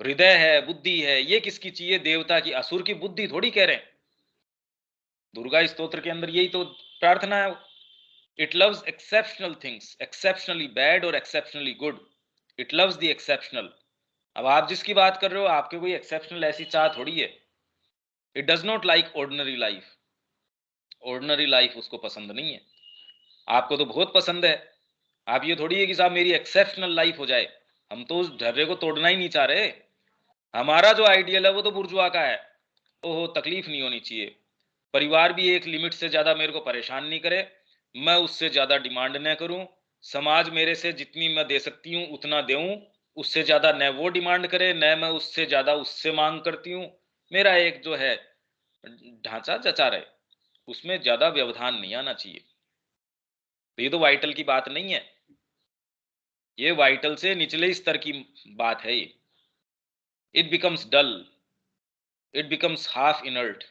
हृदय है, बुद्धि है, ये किसकी चाहिए? देवता की। असुर की बुद्धि थोड़ी कह रहे हैं। दुर्गा स्तोत्र के अंदर यही तो प्रार्थना है। It loves exceptional things, exceptionally bad और exceptionally good. It loves the exceptional. अब आप जिसकी बात कर रहे हो, आपके कोई एक्सेप्शनल ऐसी चाह थोड़ी है। It does not like ordinary life, ordinary life उसको पसंद नहीं है। आपको तो बहुत पसंद है। आप ये थोड़ी है कि साहब मेरी एक्सेप्शनल लाइफ हो जाए। हम तो उस ढर्रे को तोड़ना ही नहीं चाह रहे। हमारा जो आइडियल है वो तो बुर्जुआ का है। ओहो, तकलीफ नहीं होनी चाहिए, परिवार भी एक लिमिट से ज्यादा मेरे को परेशान नहीं करे, मैं उससे ज्यादा डिमांड न करूं, समाज मेरे से जितनी मैं दे सकती हूं उतना दूं, उससे ज्यादा न वो डिमांड करे, न मैं उससे ज्यादा उससे मांग करती हूँ। मेरा एक जो है ढांचा जचा रहे, उसमें ज्यादा व्यवधान नहीं आना चाहिए। तो ये तो वाइटल की बात नहीं है, ये वाइटल से निचले स्तर की बात है ये। It becomes dull, it becomes half inert,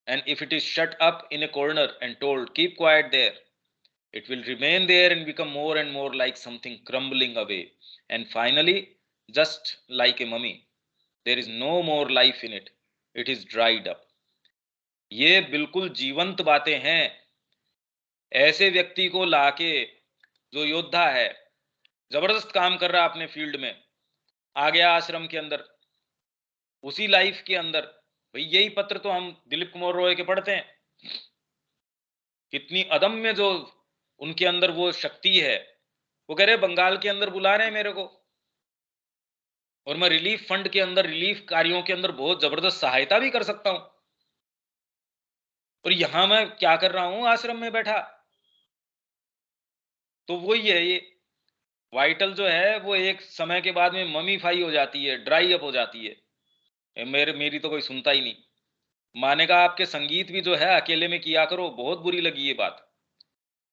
and if it is shut up in a corner and told keep quiet there, it will remain there and become more and more like something crumbling away, and finally just like a mummy, there is no more life in it, it is dried up। ये बिल्कुल जीवंत बातें हैं। ऐसे व्यक्ति को लाके, जो योद्धा है, जबरदस्त काम कर रहा है अपने फील्ड में, आ गया आश्रम के अंदर, उसी लाइफ के अंदर, भाई यही पत्र तो हम दिलीप कुमार रॉय के पढ़ते हैं। कितनी अदम्य जो उनके अंदर वो शक्ति है। वो कह रहे बंगाल के अंदर बुला रहे हैं मेरे को, और मैं रिलीफ फंड के अंदर, रिलीफ कार्यों के अंदर बहुत जबरदस्त सहायता भी कर सकता हूं, और यहां मैं क्या कर रहा हूं आश्रम में बैठा। तो वही है ये वाइटल जो है, वो एक समय के बाद में ममीफाई हो जाती है, ड्राई अप हो जाती है। मेरी तो कोई सुनता ही नहीं। माने का आपके संगीत भी जो है अकेले में किया करो, बहुत बुरी लगी ये बात।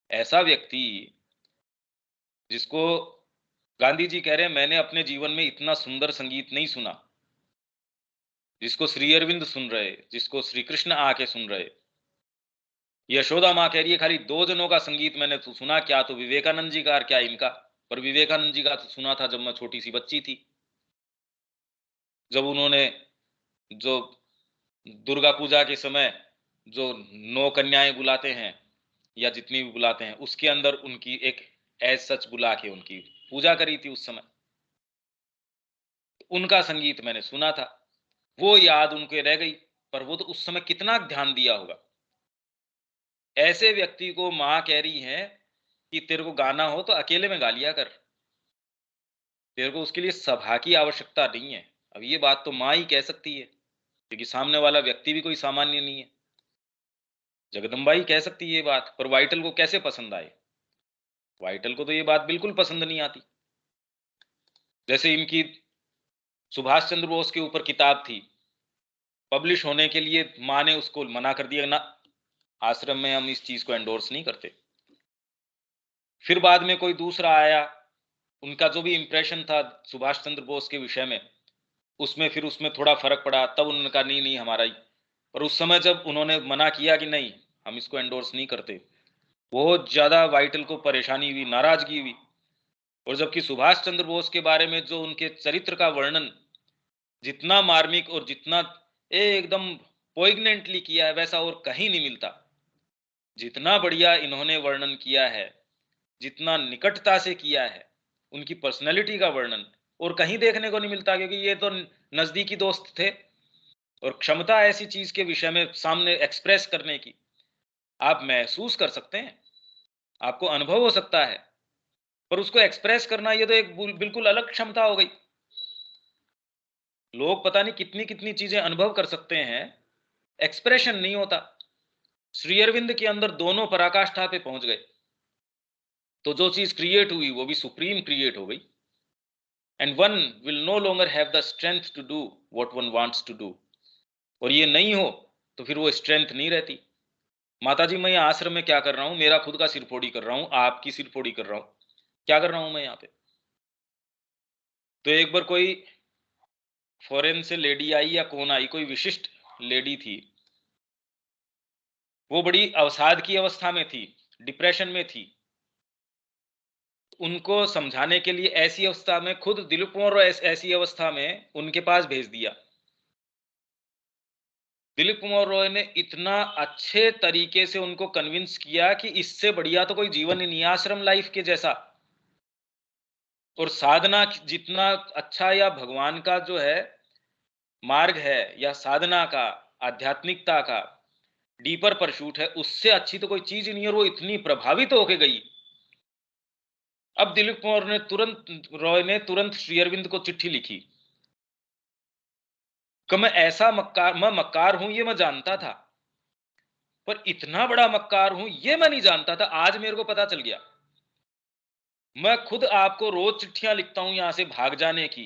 ऐसा व्यक्ति जिसको गांधी जी कह रहे हैं मैंने अपने जीवन में इतना सुंदर संगीत नहीं सुना, जिसको श्री अरविंद सुन रहे, जिसको श्री कृष्ण आके सुन रहे। यशोदा माँ कह रही है खाली दो जनों का संगीत मैंने तो सुना, क्या तो विवेकानंद जी का और क्या इनका। पर विवेकानंद जी का तो सुना था जब मैं छोटी सी बच्ची थी, जब उन्होंने जो दुर्गा पूजा के समय जो 9 कन्याएं बुलाते हैं, या जितनी भी बुलाते हैं, उसके अंदर उनकी एक एज सच बुला के उनकी पूजा करी थी उस समय। उनका संगीत मैंने सुना था, वो याद उनके रह गई। पर वो तो उस समय कितना ध्यान दिया होगा। ऐसे व्यक्ति को माँ कह रही है कि तेरे को गाना हो तो अकेले में गा लिया कर, तेरे को उसके लिए सभा की आवश्यकता नहीं है। अब ये बात तो माँ ही कह सकती है, क्योंकि सामने वाला व्यक्ति भी कोई सामान्य नहीं है। जगदम्बा ही कह सकती है ये बात, पर वाइटल को कैसे पसंद आए? वाइटल को तो ये बात बिल्कुल पसंद नहीं आती। जैसे इनकी सुभाष चंद्र बोस के ऊपर किताब थी, पब्लिश होने के लिए माँ ने उसको मना कर दिया, ना आश्रम में हम इस चीज को एंडोर्स नहीं करते। फिर बाद में कोई दूसरा आया, उनका जो भी इंप्रेशन था सुभाष चंद्र बोस के विषय में, उसमें फिर उसमें थोड़ा फर्क पड़ा, तब उन्होंने कहा नहीं नहीं हमारा ही। पर उस समय जब उन्होंने मना किया कि नहीं हम इसको एंडोर्स नहीं करते, बहुत ज्यादा वाइटल को परेशानी हुई, नाराजगी हुई। और जबकि सुभाष चंद्र बोस के बारे में जो उनके चरित्र का वर्णन जितना मार्मिक और जितना एकदम पोइग्नेंटली किया है, वैसा और कहीं नहीं मिलता। जितना बढ़िया इन्होंने वर्णन किया है, जितना निकटता से किया है, उनकी पर्सनैलिटी का वर्णन और कहीं देखने को नहीं मिलता, क्योंकि ये तो नजदीकी दोस्त थे। और क्षमता ऐसी चीज के विषय में सामने एक्सप्रेस करने की, आप महसूस कर सकते हैं, आपको अनुभव हो सकता है, पर उसको एक्सप्रेस करना ये तो एक बिल्कुल अलग क्षमता हो गई। लोग पता नहीं कितनी कितनी चीजें अनुभव कर सकते हैं, एक्सप्रेशन नहीं होता। श्री अरविंद के अंदर दोनों पराकाष्ठा पे पहुंच गए, तो जो चीज क्रिएट हुई वो भी सुप्रीम क्रिएट हो गई। And one will no longer have the strength to do what one wants to do. और ये नहीं हो तो फिर वो स्ट्रेंथ नहीं रहती। माता जी मैं यहाँ आश्रम में क्या कर रहा हूँ, मेरा खुद का सिरफोड़ी कर रहा हूँ, आपकी सिरफोड़ी कर रहा हूँ, क्या कर रहा हूँ मैं यहाँ पे? तो एक बार कोई फॉरेन से लेडी आई, या कौन आई, कोई विशिष्ट लेडी थी, वो बड़ी अवसाद की अवस्था में थी, डिप्रेशन में थी। उनको समझाने के लिए ऐसी अवस्था में खुद दिलीप कुमार रॉय ऐसी अवस्था में उनके पास भेज दिया। दिलीप कुमार रॉय ने इतना अच्छे तरीके से उनको कन्विंस किया कि इससे बढ़िया तो कोई जीवन ही नहीं है आश्रम लाइफ के जैसा। और साधना जितना अच्छा, या भगवान का जो है मार्ग है, या साधना का, आध्यात्मिकता का डीपर परशूट है, उससे अच्छी तो कोई चीज ही नहीं है। और वो इतनी प्रभावित होके गई। अब दिलीप कुमार ने रॉय ने तुरंत श्री अरविंद को चिट्ठी लिखी कि मैं ऐसा मक्कार, मैं मक्कार हूं ये मैं जानता था, पर इतना बड़ा मक्कार हूं ये मैं नहीं जानता था, आज मेरे को पता चल गया। मैं खुद आपको रोज चिट्ठियां लिखता हूं यहां से भाग जाने की।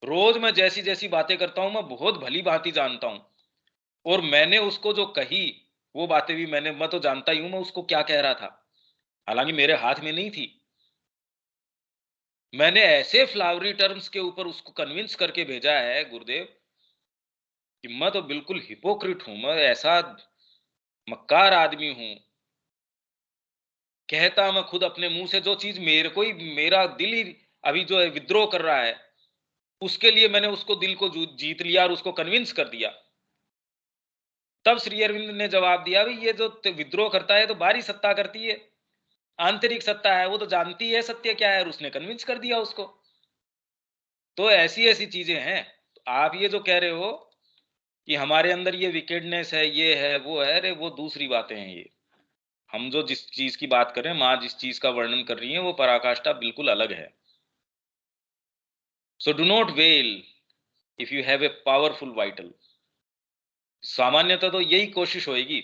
रोज मैं जैसी जैसी बातें करता हूं मैं बहुत भली भांति जानता हूं, और मैंने उसको जो कही वो बातें भी मैं तो जानता ही हूं मैं उसको क्या कह रहा था, हालांकि मेरे हाथ में नहीं थी। मैंने ऐसे फ्लावरी टर्म्स के ऊपर उसको कन्विंस करके भेजा है गुरुदेव कि मैं तो बिल्कुल हिपोक्रिट हूं, मैं ऐसा मक्कार आदमी हूं। कहता मैं खुद अपने मुंह से जो चीज मेरे को ही, मेरा दिल ही अभी जो है विद्रोह कर रहा है, उसके लिए मैंने उसको दिल को जीत लिया और उसको कन्विंस कर दिया। तब श्री अरविंद ने जवाब दिया, भाई ये जो विद्रोह करता है तो बाहरी सत्ता करती है, आंतरिक सत्ता है वो तो जानती है सत्य क्या है, और उसने कन्विंस कर दिया उसको। तो ऐसी ऐसी चीजें हैं। तो आप ये जो कह रहे हो कि हमारे अंदर ये विकेडनेस है, ये है वो है, अरे वो दूसरी बातें हैं। ये हम जो जिस चीज की बात कर रहे हैं, माँ जिस चीज का वर्णन कर रही है वो पराकाष्ठा बिल्कुल अलग है। So do not well if you have a powerful vital. सामान्यतः तो यही कोशिश होएगी।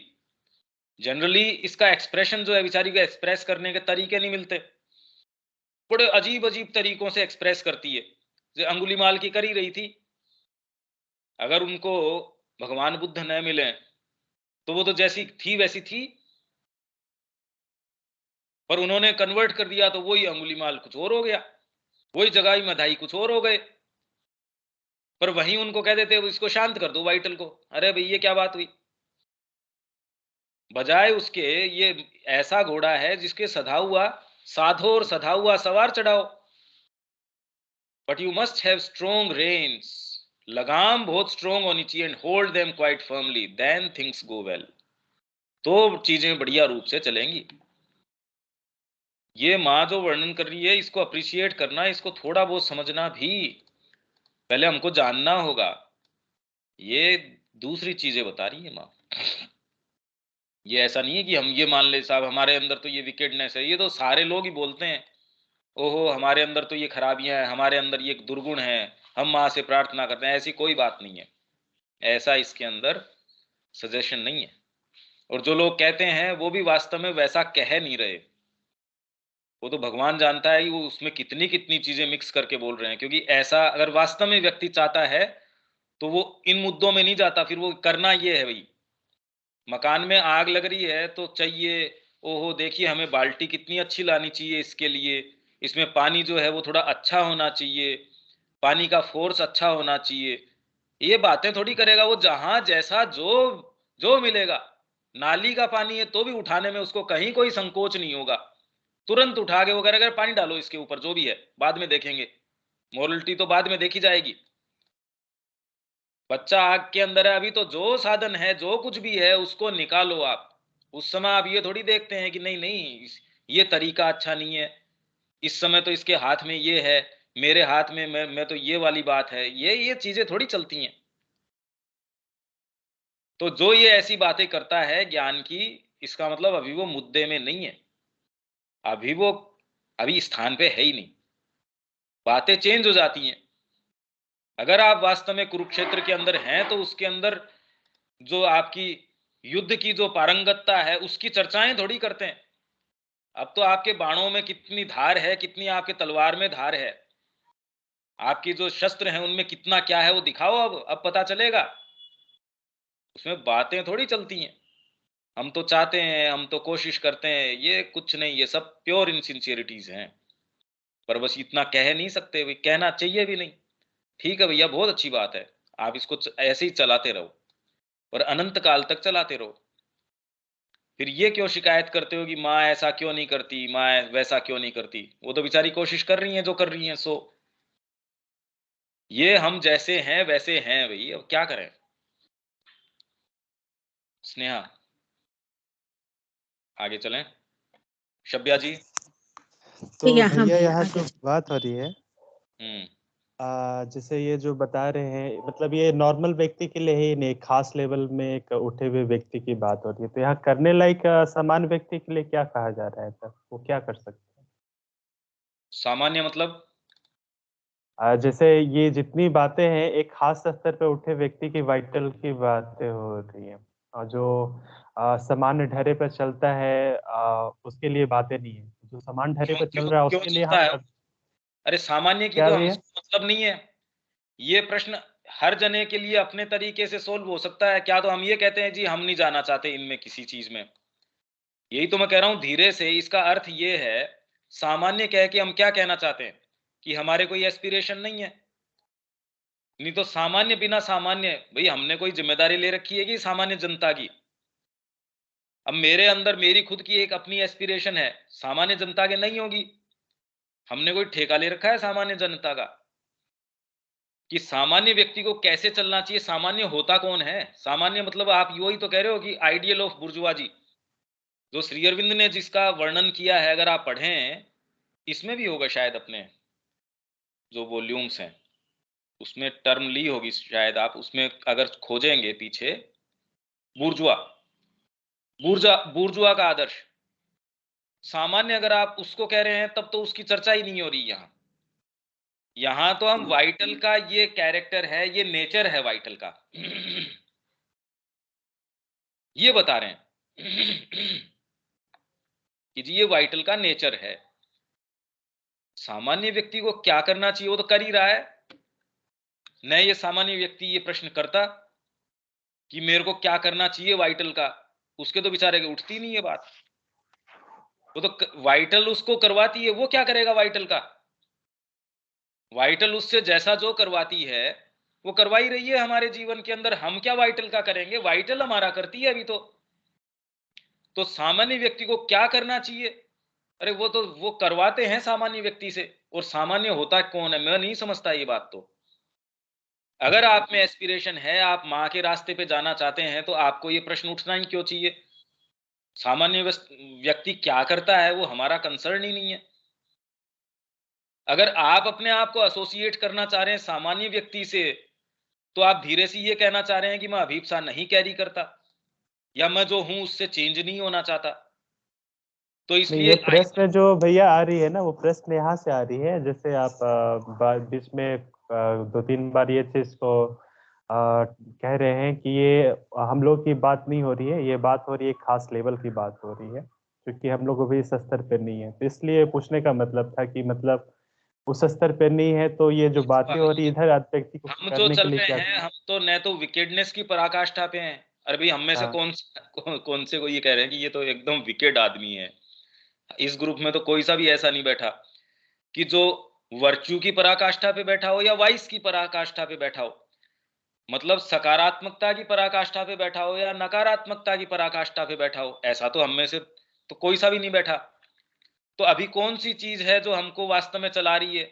जनरली इसका एक्सप्रेशन जो है, बेचारी को एक्सप्रेस करने के तरीके नहीं मिलते, बड़े अजीब अजीब तरीकों से एक्सप्रेस करती है। जो अंगुलीमाल की कर ही रही थी, अगर उनको भगवान बुद्ध न मिले तो वो तो जैसी थी वैसी थी, पर उन्होंने कन्वर्ट कर दिया तो वही अंगुलीमाल कुछ और हो गया, वही जगाई मधाई कुछ और हो गए। पर वहीं उनको कह देते इसको शांत कर दो वाइटल को, अरे भाई ये क्या बात हुई। बजाय उसके ये ऐसा घोड़ा है जिसके सधा हुआ साधो और सधा हुआ सवार चढ़ाओ। But you must have strong reins, लगाम बहुत स्ट्रॉन्ग होनी चाहिए, and hold them quite firmly, then things go well. तो चीजें बढ़िया रूप से चलेंगी। ये माँ जो वर्णन कर रही है इसको अप्रिशिएट करना, इसको थोड़ा बहुत समझना भी पहले हमको जानना होगा। ये दूसरी चीजें बता रही है माँ। ये ऐसा नहीं है कि हम ये मान ले साहब हमारे अंदर तो ये विकेडनेस है, ये तो सारे लोग ही बोलते हैं, ओहो हमारे अंदर तो ये खराबियां हैं, हमारे अंदर ये दुर्गुण है, हम माँ से प्रार्थना करते हैं। ऐसी कोई बात नहीं है, ऐसा इसके अंदर सजेशन नहीं है। और जो लोग कहते हैं वो भी वास्तव में वैसा कह नहीं रहे, वो तो भगवान जानता है कि वो उसमें कितनी कितनी चीजें मिक्स करके बोल रहे हैं। क्योंकि ऐसा अगर वास्तव में व्यक्ति चाहता है तो वो इन मुद्दों में नहीं जाता, फिर वो करना ये है भाई, मकान में आग लग रही है तो चाहिए, ओहो देखिए हमें बाल्टी कितनी अच्छी लानी चाहिए इसके लिए, इसमें पानी जो है वो थोड़ा अच्छा होना चाहिए, पानी का फोर्स अच्छा होना चाहिए। ये बातें थोड़ी करेगा वो, जहां जैसा जो जो मिलेगा। नाली का पानी है तो भी उठाने में उसको कहीं कोई संकोच नहीं होगा, तुरंत उठा के वो करेगा पानी डालो इसके ऊपर, जो भी है बाद में देखेंगे, मोरलिटी तो बाद में देखी जाएगी। बच्चा आग के अंदर है, अभी तो जो साधन है जो कुछ भी है उसको निकालो आप। उस समय आप ये थोड़ी देखते हैं कि नहीं नहीं ये तरीका अच्छा नहीं है, इस समय तो इसके हाथ में ये है, मेरे हाथ में मैं तो ये वाली बात है, ये चीजें थोड़ी चलती हैं। तो जो ये ऐसी बातें करता है ज्ञान की, इसका मतलब अभी वो मुद्दे में नहीं है, अभी वो अभी स्थान पे है ही नहीं, बातें चेंज हो जाती हैं। अगर आप वास्तव में कुरुक्षेत्र के अंदर हैं तो उसके अंदर जो आपकी युद्ध की जो पारंगतता है उसकी चर्चाएं थोड़ी करते हैं। अब तो आपके बाणों में कितनी धार है, कितनी आपके तलवार में धार है, आपकी जो शस्त्र हैं उनमें कितना क्या है वो दिखाओ, अब पता चलेगा। उसमें बातें थोड़ी चलती हैं, हम तो चाहते हैं, हम तो कोशिश करते हैं, ये कुछ नहीं, ये सब प्योर इनसिंसियरिटीज हैं। पर बस इतना कह नहीं सकते, भाई कहना चाहिए भी नहीं। ठीक है भैया बहुत अच्छी बात है, आप इसको ऐसे ही चलाते रहो और अनंत काल तक चलाते रहो। फिर ये क्यों शिकायत करते हो कि माँ ऐसा क्यों नहीं करती, माँ वैसा क्यों नहीं करती, वो तो बेचारी कोशिश कर रही हैं जो कर रही हैं। सो ये हम जैसे हैं वैसे हैं भाई, अब क्या करें। स्नेहा आगे चलें, शब्या जी। तो या हम भैया यहाँ आगे जो बात हो रही है, हम्म जैसे ये जो बता रहे हैं, मतलब ये नॉर्मल व्यक्ति के लिए ही नहीं, खास लेवल में एक उठे हुए व्यक्ति की बात हो रही है। तो यहाँ करने लायक सामान्य व्यक्ति के लिए क्या कहा जा रहा है, सर वो क्या कर सकते हैं? सामान्य मतलब जैसे ये जितनी बातें हैं एक खास स्तर पे उठे व्यक्ति की वाइटल की बातें हो रही हैं, और जो सामान्य ढर्रे पर चलता है उसके लिए बातें नहीं है। जो समान ढर्रे क्यों पे चल क्यों रहा है क्यों उसके लिए चलता हम है? अरे सामान्य की क्या तो भैया? हमसे मतलब नहीं है। ये प्रश्न हर जने के लिए अपने तरीके से सोल्व हो सकता है। क्या तो हम ये कहते हैं जी हम नहीं जाना चाहते इनमें किसी चीज में। यही तो मैं कह रहा हूं धीरे से। इसका अर्थ ये है, सामान्य कह के हम क्या कहना चाहते हैं कि हमारे कोई एस्पिरेशन नहीं है। नहीं तो सामान्य बिना सामान्य, भाई हमने कोई जिम्मेदारी ले रखी है कि सामान्य जनता की। अब मेरे अंदर मेरी खुद की एक अपनी एस्पिरेशन है, सामान्य जनता के नहीं होगी। हमने कोई ठेका ले रखा है सामान्य जनता का कि सामान्य व्यक्ति को कैसे चलना चाहिए। सामान्य होता कौन है? सामान्य मतलब आप वही तो कह रहे हो कि आइडियल ऑफ बुर्जुआजी, जो श्री अरविंद ने जिसका वर्णन किया है, अगर आप पढ़ें इसमें भी होगा शायद, अपने जो वॉल्यूम्स हैं उसमें टर्म ली होगी शायद, आप उसमें अगर खोजेंगे पीछे, बुर्जुआ बुर्जा बुर्जुआ का आदर्श। सामान्य अगर आप उसको कह रहे हैं तब तो उसकी चर्चा ही नहीं हो रही यहाँ। यहाँ तो हम वाइटल का ये कैरेक्टर है, ये नेचर है वाइटल का, ये बता रहे हैं कि जी ये वाइटल का नेचर है। सामान्य व्यक्ति को क्या करना चाहिए वो तो कर ही रहा है। न ये सामान्य व्यक्ति ये प्रश्न करता कि मेरे को क्या करना चाहिए वाइटल का, उसके तो बेचारे की उठती नहीं है बात। वो तो वाइटल उसको करवाती है, वो क्या करेगा वाइटल का? वाइटल उससे जैसा जो करवाती है वो करवा ही रही है हमारे जीवन के अंदर। हम क्या वाइटल का करेंगे? वाइटल हमारा करती है अभी तो सामान्य व्यक्ति को क्या करना चाहिए? अरे वो तो वो करवाते हैं सामान्य व्यक्ति से। और सामान्य होता कौन है? मैं नहीं समझता ये बात। तो अगर आप में एस्पिरेशन है, आप माँ के रास्ते पे जाना चाहते हैं, तो आपको ये प्रश्न उठना ही क्यों चाहिए? सामान्य व्यक्ति क्या करता है वो हमारा कंसर्न ही नहीं है। अगर आप अपने आप को एसोसिएट करना चाह रहे हैं सामान्य व्यक्ति से, तो आप धीरे से ये कहना चाह रहे हैं कि मैं अभिप्सा नहीं कैरी करता, या मैं जो हूं उससे चेंज नहीं होना चाहता। तो नहीं, इसलिए ये प्रश्न जो भैया आ रही है ना, वो प्रश्न यहाँ से आ रही है, जैसे आप बीच में 2-3 बार ये चीज को कह रहे हैं कि ये हम लोग की बात नहीं हो रही है, ये बात हो रही है खास लेवल की बात हो रही है, क्योंकि हम लोग अभी इस स्तर पे नहीं है। तो इसलिए पूछने का मतलब था कि मतलब उस स्तर पे नहीं है तो ये जो बातें हो रही है इधर व्यक्ति को हम जो करने के चल लिए रहे क्या? हैं, हम तो न तो विकेडनेस की पराकाष्ठा पे हैं। अरे भाई हम में से हाँ, कौन से को ये कह रहे हैं कि ये तो एकदम विकेड आदमी है? इस ग्रुप में तो कोई सा भी ऐसा नहीं बैठा कि जो वर्च्यू की पराकाष्ठा पे बैठा हो या वाइस की पराकाष्ठा पे बैठा हो। मतलब सकारात्मकता की पराकाष्ठा पे बैठा हो या नकारात्मकता की पराकाष्ठा पे बैठा हो, ऐसा तो हम में से तो कोई सा भी नहीं बैठा। तो अभी कौन सी चीज है जो हमको वास्तव में चला रही है?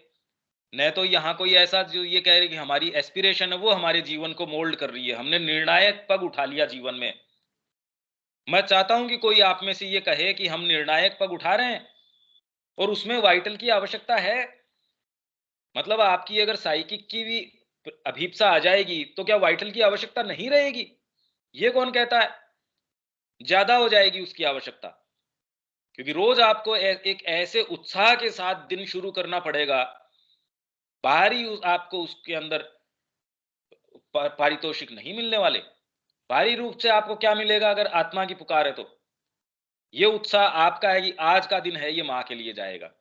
न तो यहाँ कोई ऐसा जो ये कह रही कि हमारी एस्पिरेशन है वो हमारे जीवन को मोल्ड कर रही है। हमने निर्णायक पग उठा लिया जीवन में। मैं चाहता हूं कि कोई आप में से ये कहे कि हम निर्णायक पग उठा रहे हैं और उसमें वाइटल की आवश्यकता है। मतलब आपकी अगर साइकिक की भी अभीपसा आ जाएगी तो क्या वाइटल की आवश्यकता नहीं रहेगी? ये कौन कहता है? ज्यादा हो जाएगी उसकी आवश्यकता, क्योंकि रोज आपको एक ऐसे उत्साह के साथ दिन शुरू करना पड़ेगा। बाहरी आपको उसके अंदर पारितोषिक नहीं मिलने वाले। बाहरी रूप से आपको क्या मिलेगा? अगर आत्मा की पुकार है तो ये उत्साह आपका है कि आज का दिन है ये माँ के लिए जाएगा।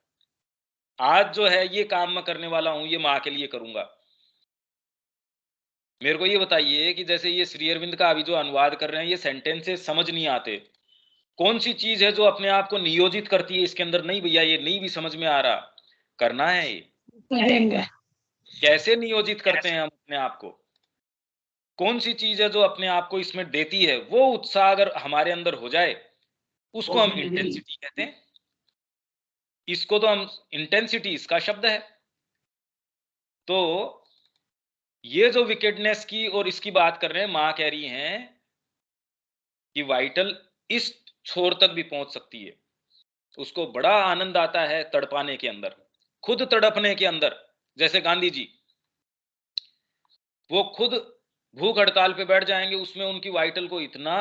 आज जो है ये काम मैं करने वाला हूं ये माँ के लिए करूंगा। मेरे को ये बताइए कि जैसे ये श्री अरविंद का अभी जो अनुवाद कर रहे हैं, ये सेंटेंसेस समझ नहीं आते। कौन सी चीज है जो अपने आप को नियोजित करती है इसके अंदर? नहीं भैया ये नहीं भी समझ में आ रहा, करना है ये। करेंगे कैसे नियोजित करते हैं हम अपने आप को? कौन सी चीज है जो अपने आप को इसमें देती है? वो उत्साह अगर हमारे अंदर हो जाए उसको हम इंटेंसिटी कहते हैं। इसको तो हम इंटेंसिटी इसका शब्द है। तो ये जो विकेडनेस की और इसकी बात कर रहे हैं, मां कह रही हैं कि वाइटल इस छोर तक भी पहुंच सकती है। उसको बड़ा आनंद आता है तड़पाने के अंदर, खुद तड़पने के अंदर। जैसे गांधी जी, वो खुद भूख हड़ताल पे बैठ जाएंगे, उसमें उनकी वाइटल को इतना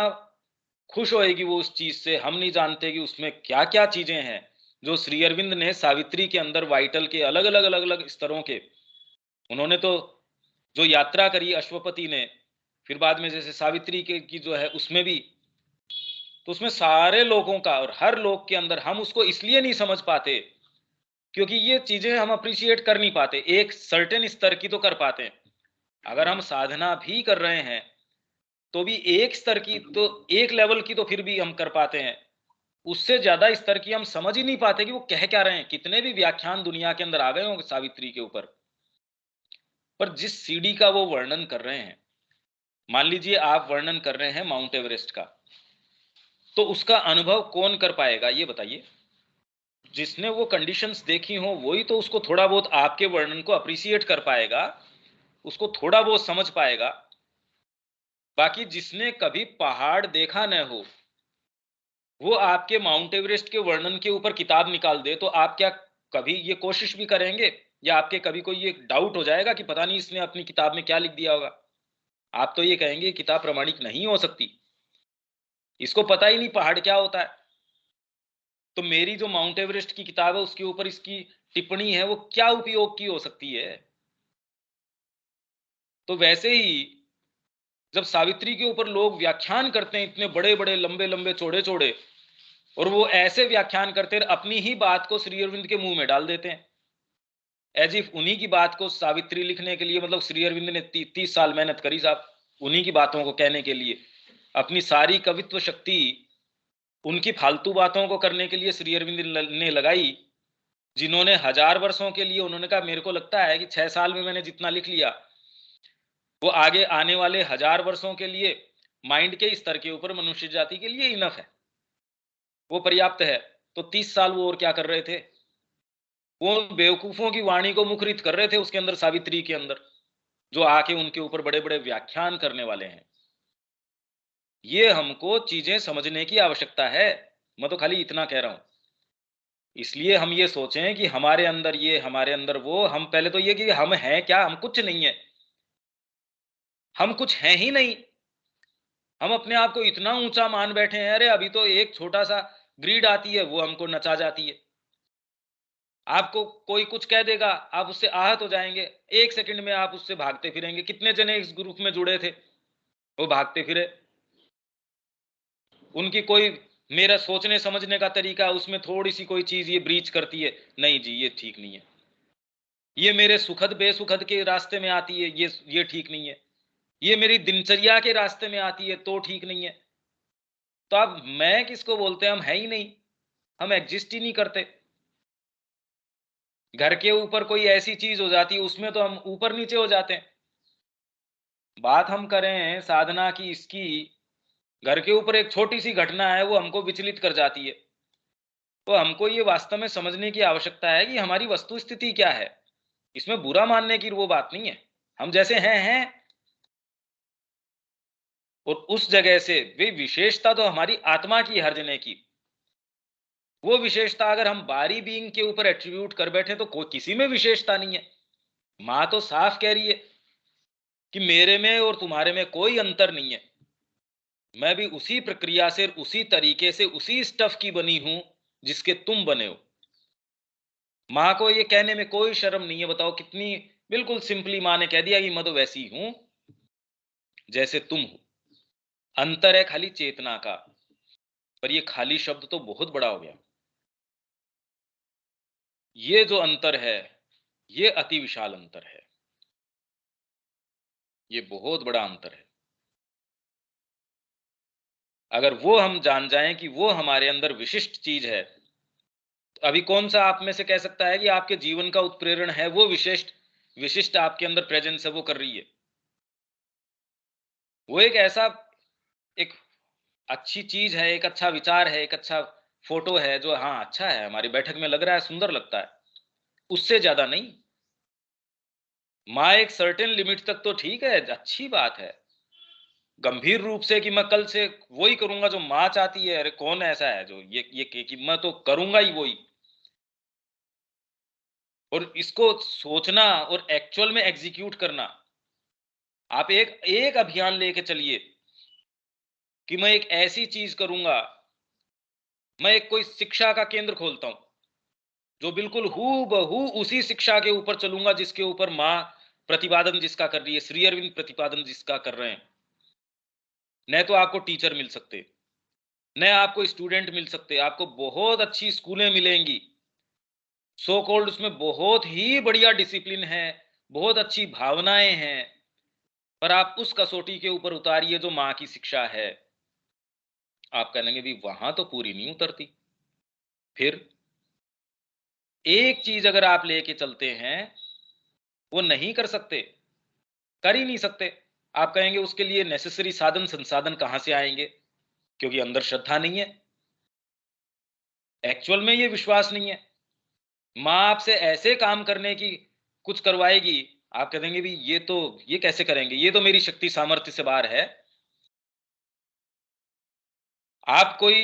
खुश होएगी वो उस चीज से। हम नहीं जानते कि उसमें क्या क्या चीजें हैं जो श्री अरविंद ने सावित्री के अंदर वाइटल के अलग अलग अलग अलग स्तरों के, उन्होंने तो जो यात्रा करी अश्वपति ने, फिर बाद में जैसे सावित्री की जो है उसमें भी तो उसमें सारे लोगों का और हर लोग के अंदर हम उसको इसलिए नहीं समझ पाते क्योंकि ये चीजें हम अप्रिशिएट कर नहीं पाते। एक सर्टेन स्तर की तो कर पाते हैं, अगर हम साधना भी कर रहे हैं तो भी एक स्तर की तो, एक लेवल की तो फिर भी हम कर पाते हैं, उससे ज्यादा स्तर की हम समझ ही नहीं पाते कि वो कह क्या रहे हैं। कितने भी व्याख्यान दुनिया के अंदर आ गए होंगे सावित्री के ऊपर, पर जिस सीढ़ी का वो वर्णन कर रहे हैं, मान लीजिए आप वर्णन कर रहे हैं माउंट एवरेस्ट का, तो उसका अनुभव कौन कर पाएगा ये बताइए? जिसने वो कंडीशंस देखी हो वही तो उसको थोड़ा बहुत आपके वर्णन को अप्रिशिएट कर पाएगा, उसको थोड़ा बहुत समझ पाएगा। बाकी जिसने कभी पहाड़ देखा न हो, वो आपके माउंट एवरेस्ट के वर्णन के ऊपर किताब निकाल दे, तो आप क्या कभी ये कोशिश भी करेंगे? या आपके कभी कोई ये डाउट हो जाएगा कि पता नहीं इसने अपनी किताब में क्या लिख दिया होगा? आप तो ये कहेंगे किताब प्रमाणिक नहीं हो सकती, इसको पता ही नहीं पहाड़ क्या होता है। तो मेरी जो माउंट एवरेस्ट की किताब है उसके ऊपर इसकी टिप्पणी है, वो क्या उपयोग की हो सकती है? तो वैसे ही जब सावित्री के ऊपर लोग व्याख्यान करते हैं इतने बड़े बड़े लंबे लंबे चौड़े चौड़े, और वो ऐसे व्याख्यान करते हैं अपनी ही बात को श्री अरविंद के मुंह में डाल देते हैं, एज इफ उन्हीं की बात को सावित्री लिखने के लिए, मतलब श्री अरविंद ने 30 साल मेहनत करी साहब उन्हीं की बातों को कहने के लिए, अपनी सारी कवित्व शक्ति उनकी फालतू बातों को करने के लिए श्री अरविंद ने लगाई, जिन्होंने 1000 वर्षों के लिए, उन्होंने कहा मेरे को लगता है कि 6 साल में मैंने जितना लिख लिया वो आगे आने वाले 1000 वर्षों के लिए माइंड के स्तर के ऊपर मनुष्य जाति के लिए इनफ है, वो पर्याप्त है। तो 30 साल वो और क्या कर रहे थे? वो बेवकूफों की वाणी को मुखरित कर रहे थे उसके अंदर, सावित्री के अंदर, जो आके उनके ऊपर बड़े बड़े व्याख्यान करने वाले हैं। ये हमको चीजें समझने की आवश्यकता है, मैं तो खाली इतना कह रहा हूं। इसलिए हम ये सोचें कि हमारे अंदर ये, हमारे अंदर वो, हम पहले तो ये कि हम हैं क्या? हम कुछ नहीं है, हम कुछ हैं ही नहीं। हम अपने आप को इतना ऊंचा मान बैठे हैं, अरे अभी तो एक छोटा सा ग्रीड आती है वो हमको नचा जाती है। आपको कोई कुछ कह देगा, आप उससे आहत हो जाएंगे, 1 सेकंड में आप उससे भागते फिरेंगे। कितने जने इस ग्रुप में जुड़े थे, वो भागते फिरे। उनकी कोई, मेरा सोचने समझने का तरीका, उसमें थोड़ी सी कोई चीज ये ब्रीच करती है, नहीं जी ये ठीक नहीं है। ये मेरे सुखद बेसुखद के रास्ते में आती है, ये ठीक नहीं है। ये मेरी दिनचर्या के रास्ते में आती है तो ठीक नहीं है। तो अब मैं किसको बोलते हैं? हम है ही नहीं, हम एग्जिस्ट ही नहीं करते। घर के ऊपर कोई ऐसी चीज हो जाती है उसमें तो हम ऊपर नीचे हो जाते हैं। बात हम करें साधना की, इसकी घर के ऊपर एक छोटी सी घटना है वो हमको विचलित कर जाती है। तो हमको ये वास्तव में समझने की आवश्यकता है कि हमारी वस्तु स्थिति क्या है। इसमें बुरा मानने की वो बात नहीं है, हम जैसे हैं। और उस जगह से वे विशेषता तो हमारी आत्मा की, हर जने की। वो विशेषता अगर हम बारी बीइंग के ऊपर एट्रीब्यूट कर बैठे तो कोई, किसी में विशेषता नहीं है। मां तो साफ कह रही है कि मेरे में और तुम्हारे में कोई अंतर नहीं है, मैं भी उसी प्रक्रिया से, उसी तरीके से, उसी स्टफ की बनी हूं जिसके तुम बने हो। मां को ये कहने में कोई शर्म नहीं है। बताओ कितनी बिल्कुल सिंपली मां ने कह दिया कि मैं तो वैसी हूं जैसे तुम हो। अंतर है खाली चेतना का, पर ये खाली शब्द तो बहुत बड़ा हो गया। ये जो अंतर है ये अति विशाल अंतर है, ये बहुत बड़ा अंतर है। अगर वो हम जान जाएं कि वो हमारे अंदर विशिष्ट चीज है, तो अभी कौन सा आप में से कह सकता है कि आपके जीवन का उत्प्रेरण है वो विशिष्ट विशिष्ट आपके अंदर प्रेजेंस है वो कर रही है? वो एक ऐसा, एक अच्छी चीज है, एक अच्छा विचार है, एक अच्छा फोटो है जो हाँ अच्छा है, हमारी बैठक में लग रहा है, सुंदर लगता है, उससे ज्यादा नहीं। माँ एक सर्टेन लिमिट तक तो ठीक है, अच्छी बात है। गंभीर रूप से कि मैं कल से वही करूंगा जो माँ चाहती है, अरे कौन ऐसा है जो ये कि मैं तो करूंगा ही वही। और इसको सोचना और एक्चुअल में एग्जीक्यूट करना, आप एक एक अभियान लेके चलिए कि मैं एक ऐसी चीज करूंगा, मैं एक कोई शिक्षा का केंद्र खोलता हूं जो बिल्कुल हूबहू उसी शिक्षा के ऊपर चलूंगा जिसके ऊपर माँ प्रतिपादन जिसका कर रही है, श्री अरविंद प्रतिपादन जिसका कर रहे हैं। न तो आपको टीचर मिल सकते, नए आपको स्टूडेंट मिल सकते हैं, आपको बहुत अच्छी स्कूलें मिलेंगी, सो कॉल्ड उसमें बहुत ही बढ़िया डिसिप्लिन है, बहुत अच्छी भावनाएं हैं, पर आप उस कसौटी के ऊपर उतारिए जो माँ की शिक्षा है, आप कहेंगे भी वहां तो पूरी नहीं उतरती। फिर एक चीज अगर आप लेके चलते हैं, वो नहीं कर सकते, कर ही नहीं सकते, आप कहेंगे उसके लिए नेसेसरी साधन संसाधन कहां से आएंगे, क्योंकि अंदर श्रद्धा नहीं है, एक्चुअल में ये विश्वास नहीं है। माँ आपसे ऐसे काम करने की कुछ करवाएगी, आप कह देंगे भी ये कैसे करेंगे, ये तो मेरी शक्ति सामर्थ्य से बाहर है। आप कोई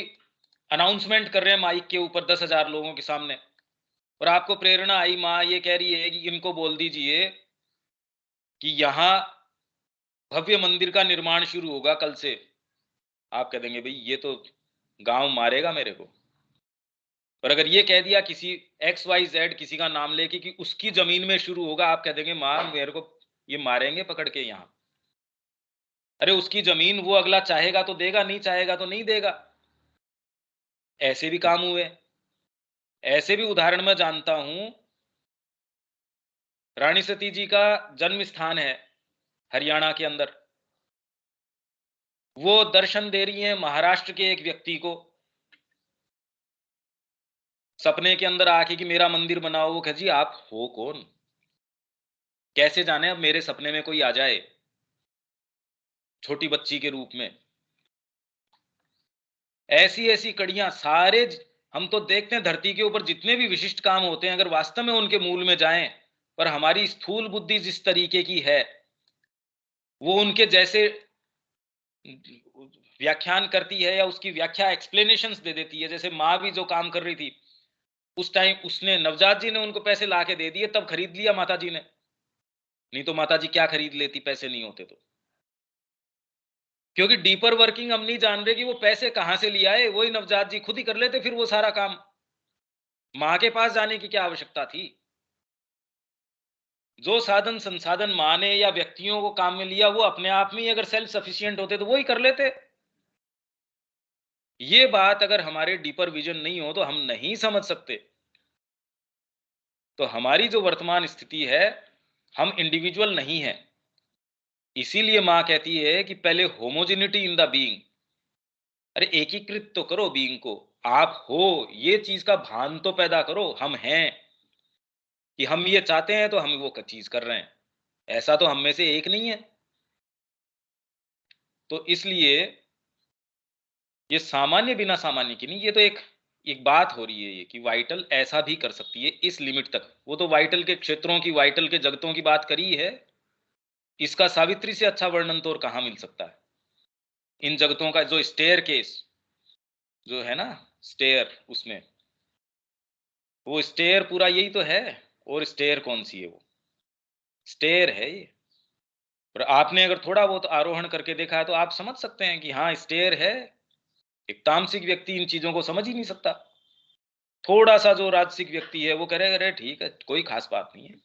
अनाउंसमेंट कर रहे हैं माइक के ऊपर 10,000 लोगों के सामने, और आपको प्रेरणा आई, माँ ये कह रही है कि इनको बोल दीजिए कि यहां भव्य मंदिर का निर्माण शुरू होगा कल से, आप कह देंगे भाई ये तो गांव मारेगा मेरे को। पर अगर ये कह दिया किसी XYZ किसी का नाम लेके कि उसकी जमीन में शुरू होगा, आप कह देंगे माँ मेरे को ये मारेंगे पकड़ के यहां। अरे उसकी जमीन वो अगला चाहेगा तो देगा, नहीं चाहेगा तो नहीं देगा। ऐसे भी काम हुए, ऐसे भी उदाहरण मैं जानता हूं। रानी सती जी का जन्म स्थान है हरियाणा के अंदर, वो दर्शन दे रही है महाराष्ट्र के एक व्यक्ति को, सपने के अंदर आके कि मेरा मंदिर बनाओ। वो कह जी आप हो कौन, कैसे जाने अब मेरे सपने में कोई आ जाए छोटी बच्ची के रूप में। ऐसी ऐसी कड़ियां हम तो देखते हैं धरती के ऊपर जितने भी विशिष्ट काम होते हैं, अगर वास्तव में उनके मूल में जाएं, पर हमारी स्थूल बुद्धि जिस तरीके की है, वो उनके जैसे व्याख्यान करती है या उसकी व्याख्या एक्सप्लेनेशंस दे देती है। जैसे माँ भी जो काम कर रही थी उस टाइम, उसने नवजात जी ने उनको पैसे ला के दे दिए, तब खरीद लिया माता जी ने, नहीं तो माता जी क्या खरीद लेती पैसे नहीं होते तो। क्योंकि डीपर वर्किंग हम नहीं जान रहे कि वो पैसे कहां से ले आए, वही नवजात जी खुद ही कर लेते फिर वो सारा काम, मां के पास जाने की क्या आवश्यकता थी। जो साधन संसाधन मां ने या व्यक्तियों को काम में लिया, वो अपने आप में ही अगर सेल्फ सफिशिएंट होते तो वो ही कर लेते। ये बात अगर हमारे डीपर विजन नहीं हो तो हम नहीं समझ सकते। तो हमारी जो वर्तमान स्थिति है, हम इंडिविजुअल नहीं है, इसीलिए मां कहती है कि पहले होमोजेनिटी इन द बीइंग, अरे एकीकृत तो करो बीइंग को, आप हो ये चीज का भान तो पैदा करो, हम हैं, कि हम ये चाहते हैं तो हम वो चीज कर रहे हैं, ऐसा तो हम में से एक नहीं है। तो इसलिए ये सामान्य बिना सामान्य की नहीं, ये तो एक एक बात हो रही है ये कि वाइटल ऐसा भी कर सकती है इस लिमिट तक। वो तो वाइटल के क्षेत्रों की, वाइटल के जगतों की बात करी है, इसका सावित्री से अच्छा वर्णन तो और कहां मिल सकता है। इन जगतों का जो स्टेयर केस जो है ना, स्टेयर, उसमें वो स्टेयर पूरा यही तो है। और स्टेयर कौन सी है, वो स्टेयर है ये। और आपने अगर थोड़ा बहुत आरोहण करके देखा है तो आप समझ सकते हैं कि हाँ स्टेयर है। एक तामसिक व्यक्ति इन चीजों को समझ ही नहीं सकता, थोड़ा सा जो राजसिक व्यक्ति है वो करेगा अरे ठीक है कोई खास बात नहीं है।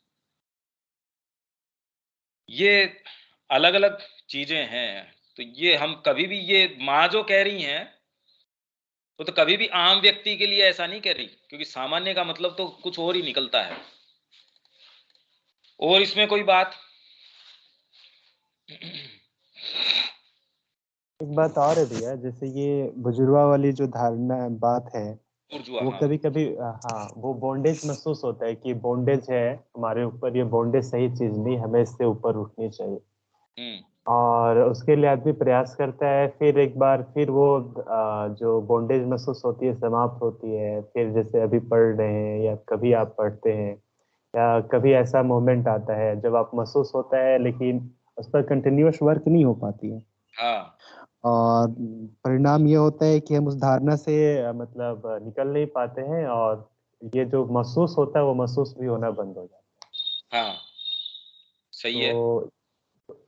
ये अलग अलग चीजें हैं। तो ये हम कभी भी, ये माँ जो कह रही हैं तो कभी भी आम व्यक्ति के लिए ऐसा नहीं कह रही, क्योंकि सामान्य का मतलब तो कुछ और ही निकलता है। और इसमें कोई बात एक बात और है भैया, जैसे ये बुजुर्गा वाली जो धारणा बात है, ऊर्जुआ, वो हाँ। कभी कभी हाँ वो बॉन्डेज महसूस होता है कि बॉन्डेज है हमारे ऊपर, ये बॉन्डेज सही चीज नहीं, हमें इससे ऊपर उठनी चाहिए। और उसके लिए आदमी प्रयास करता है, फिर एक बार फिर वो जो बॉन्डेज महसूस होती है समाप्त होती है। फिर जैसे अभी पढ़ रहे हैं या कभी आप पढ़ते हैं, या कभी ऐसा मोमेंट आता है जब आप महसूस होता है लेकिन उस पर कंटिन्यूअस वर्क नहीं हो पाती है। हाँ और परिणाम ये होता है कि हम उस धारणा से मतलब निकल नहीं पाते हैं, और ये जो महसूस होता है वो महसूस भी होना बंद हो जाता हाँ, है। सही है। तो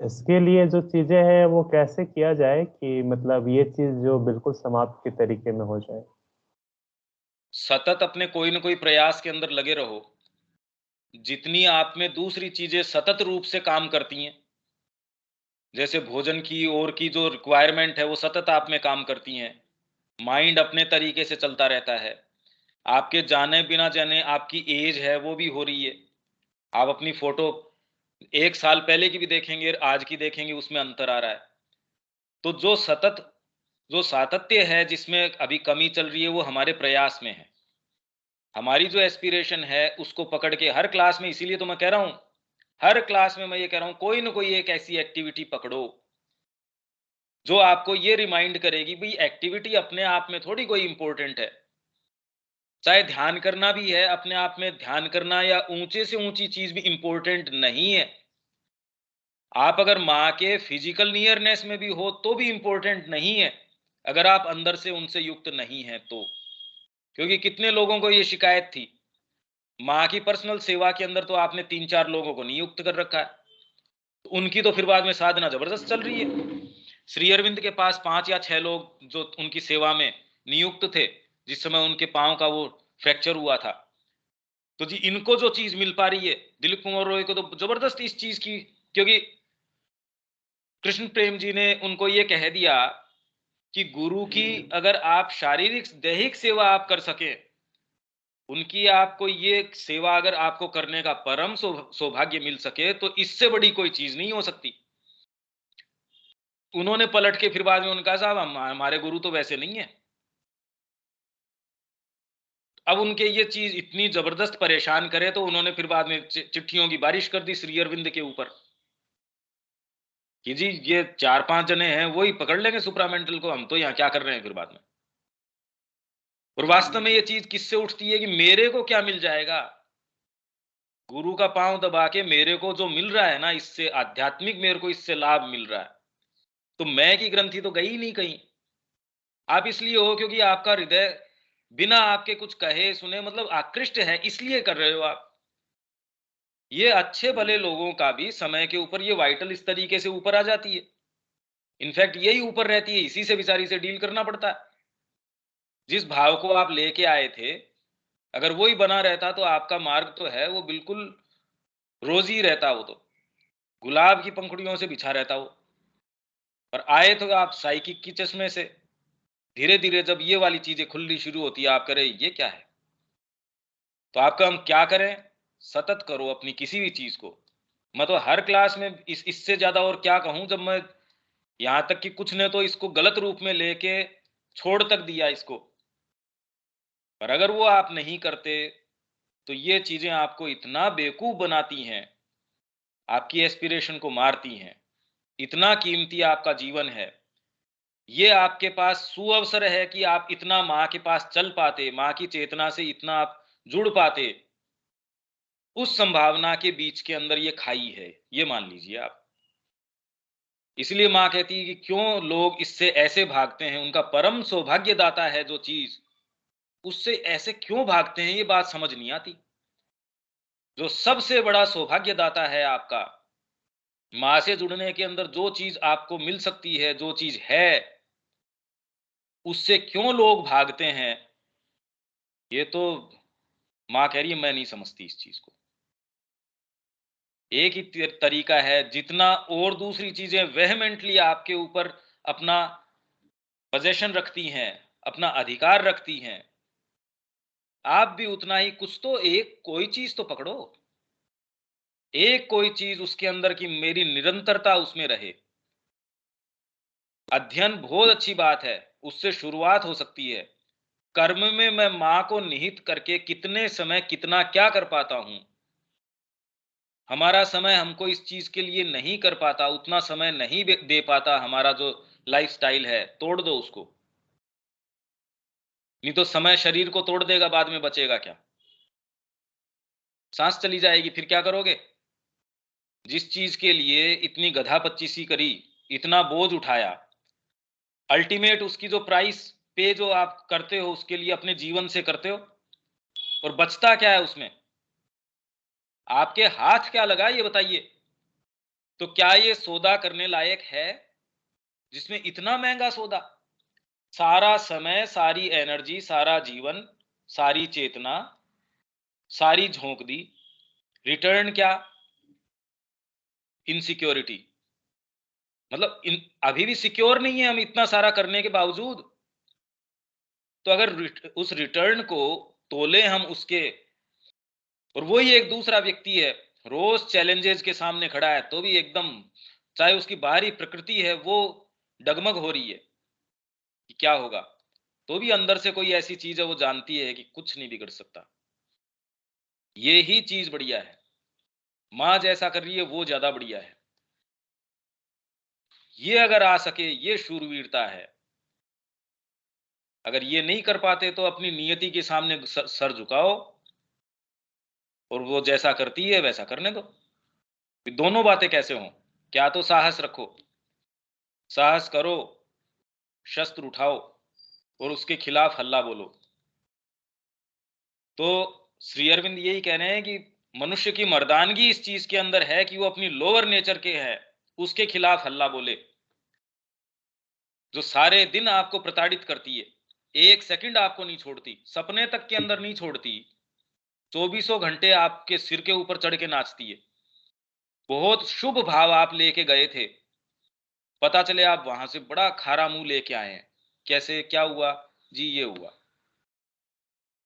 इसके लिए जो चीजें हैं वो कैसे किया जाए कि मतलब ये चीज जो बिल्कुल समाप्त के तरीके में हो जाए। सतत अपने कोई ना कोई प्रयास के अंदर लगे रहो। जितनी आप में दूसरी चीजें सतत रूप से काम करती हैं, जैसे भोजन की और की जो रिक्वायरमेंट है वो सतत आप में काम करती हैं, माइंड अपने तरीके से चलता रहता है। आपके जाने बिना जाने आपकी एज है वो भी हो रही है। आप अपनी फोटो 1 साल पहले की भी देखेंगे, आज की देखेंगे, उसमें अंतर आ रहा है। तो जो सातत्य है जिसमें अभी कमी चल रही है वो हमारे प्रयास में है। हमारी जो एस्पिरेशन है उसको पकड़ के हर क्लास में, इसीलिए तो मैं कह रहा हूं, हर क्लास में मैं ये कह रहा हूं, कोई ना कोई एक ऐसी एक्टिविटी पकड़ो जो आपको ये रिमाइंड करेगी भाई एक्टिविटी अपने आप में थोड़ी कोई इंपॉर्टेंट है। चाहे ध्यान करना भी है, अपने आप में ध्यान करना या ऊंचे से ऊंची चीज भी इंपॉर्टेंट नहीं है। आप अगर माँ के फिजिकल नियरनेस में भी हो तो भी इंपॉर्टेंट नहीं है, अगर आप अंदर से उनसे युक्त नहीं है तो। क्योंकि कितने लोगों को ये शिकायत थी, माँ की पर्सनल सेवा के अंदर तो आपने 3-4 लोगों को नियुक्त कर रखा है, तो उनकी तो फिर बाद में साधना जबरदस्त चल रही है। श्री अरविंद के पास 5 या 6 लोग जो उनकी सेवा में नियुक्त थे, जिस समय उनके पांव का वो फ्रैक्चर हुआ था। तो जी इनको जो चीज मिल पा रही है, दिलीप कुमार रॉय को तो जबरदस्त इस चीज की, क्योंकि कृष्ण प्रेम जी ने उनको ये कह दिया कि गुरु की अगर आप शारीरिक दैहिक सेवा आप कर सके, उनकी आपको ये सेवा अगर आपको करने का परम सौभाग्य मिल सके, तो इससे बड़ी कोई चीज नहीं हो सकती। उन्होंने पलट के फिर बाद में उनका साहब हमारे गुरु तो वैसे नहीं है। अब उनके ये चीज इतनी जबरदस्त परेशान करे तो उन्होंने फिर बाद में चिट्ठियों की बारिश कर दी श्री अरविंद के ऊपर कि जी ये 4-5 जने हैं वो ही पकड़ लेंगे सुप्रामेंटल को, हम तो यहाँ क्या कर रहे हैं फिर बाद में। और वास्तव में ये चीज किससे उठती है कि मेरे को क्या मिल जाएगा, गुरु का पांव दबा के मेरे को जो मिल रहा है ना, इससे आध्यात्मिक मेरे को इससे लाभ मिल रहा है, तो मैं की ग्रंथि तो गई नहीं कहीं। आप इसलिए हो क्योंकि आपका हृदय बिना आपके कुछ कहे सुने मतलब आकृष्ट है, इसलिए कर रहे हो आप। ये अच्छे भले लोगों का भी समय के ऊपर ये वाइटल इस तरीके से ऊपर आ जाती है, इनफैक्ट यही ऊपर रहती है, इसी से बेचारी से डील करना पड़ता है। जिस भाव को आप लेके आए थे, अगर वही बना रहता तो आपका मार्ग तो है वो बिल्कुल रोजी रहता, वो तो गुलाब की पंखुड़ियों से बिछा रहता वो। पर आए तो आप साइकिक की चश्मे से, धीरे धीरे जब ये वाली चीजें खुलनी शुरू होती है, आप करें ये क्या है, तो आपका हम क्या करें, सतत करो अपनी किसी भी चीज को। मैं तो हर क्लास में इससे ज्यादा और क्या कहूं, जब मैं यहां तक कि कुछ ने तो इसको गलत रूप में लेके छोड़ तक दिया इसको, पर अगर वो आप नहीं करते तो ये चीजें आपको इतना बेवकूफ बनाती हैं, आपकी एस्पिरेशन को मारती हैं। इतना कीमती आपका जीवन है, ये आपके पास सुअवसर है कि आप इतना माँ के पास चल पाते, माँ की चेतना से इतना आप जुड़ पाते। उस संभावना के बीच के अंदर ये खाई है, ये मान लीजिए आप। इसलिए माँ कहती है कि क्यों लोग इससे ऐसे भागते हैं, उनका परम सौभाग्यदाता है जो चीज, उससे ऐसे क्यों भागते हैं, ये बात समझ नहीं आती। जो सबसे बड़ा सौभाग्यदाता है आपका, माँ से जुड़ने के अंदर जो चीज आपको मिल सकती है, जो चीज है, उससे क्यों लोग भागते हैं, ये तो माँ कह रही है मैं नहीं समझती इस चीज को। एक ही तरीका है, जितना और दूसरी चीजें वेहमेंटली आपके ऊपर अपना पोजेशन रखती हैं, अपना अधिकार रखती हैं, आप भी उतना ही कुछ तो एक कोई चीज तो पकड़ो, एक कोई चीज उसके अंदर की मेरी निरंतरता उसमें रहे। अध्ययन बहुत अच्छी बात है, उससे शुरुआत हो सकती है। कर्म में मैं मां को निहित करके कितने समय कितना क्या कर पाता हूं, हमारा समय हमको इस चीज के लिए नहीं कर पाता, उतना समय नहीं दे पाता, हमारा जो लाइफस्टाइल है तोड़ दो उसको, नहीं तो समय शरीर को तोड़ देगा, बाद में बचेगा क्या, सांस चली जाएगी, फिर क्या करोगे। जिस चीज के लिए इतनी गधा-पच्चीसी करी, इतना बोझ उठाया, अल्टीमेट उसकी जो प्राइस पे जो आप करते हो उसके लिए अपने जीवन से करते हो, और बचता क्या है उसमें, आपके हाथ क्या लगा ये बताइए। तो क्या ये सौदा करने लायक है, जिसमें इतना महंगा सौदा, सारा समय, सारी एनर्जी, सारा जीवन, सारी चेतना, सारी झोंक दी, रिटर्न क्या, इनसिक्योरिटी। मतलब अभी भी सिक्योर नहीं है हम इतना सारा करने के बावजूद। तो अगर उस रिटर्न को तोले हम उसके, और वही एक दूसरा व्यक्ति है, रोज चैलेंजेस के सामने खड़ा है, तो भी एकदम, चाहे उसकी बाहरी प्रकृति है वो डगमग हो रही है कि क्या होगा, तो भी अंदर से कोई ऐसी चीज है वो जानती है कि कुछ नहीं बिगड़ सकता। ये ही चीज बढ़िया है। माँ जैसा कर रही है वो ज्यादा बढ़िया है। ये अगर आ सके, ये शूरवीरता है। अगर ये नहीं कर पाते तो अपनी नियति के सामने सर झुकाओ, और वो जैसा करती है वैसा करने दो। दोनों बातें कैसे हों? क्या तो साहस रखो, साहस करो, शस्त्र उठाओ और उसके खिलाफ हल्ला बोलो। तो श्री अरविंद यही कह रहे हैं कि मनुष्य की मर्दानगी इस चीज के अंदर है कि वो अपनी लोअर नेचर के है, उसके खिलाफ हल्ला बोले, जो सारे दिन आपको प्रताड़ित करती है, एक सेकंड आपको नहीं छोड़ती, सपने तक के अंदर नहीं छोड़ती, 24 घंटे आपके सिर के ऊपर चढ़ के नाचती है। बहुत शुभ भाव आप लेके गए थे, पता चले आप वहां से बड़ा खारा मुंह लेके आए हैं। कैसे, क्या हुआ जी? ये हुआ।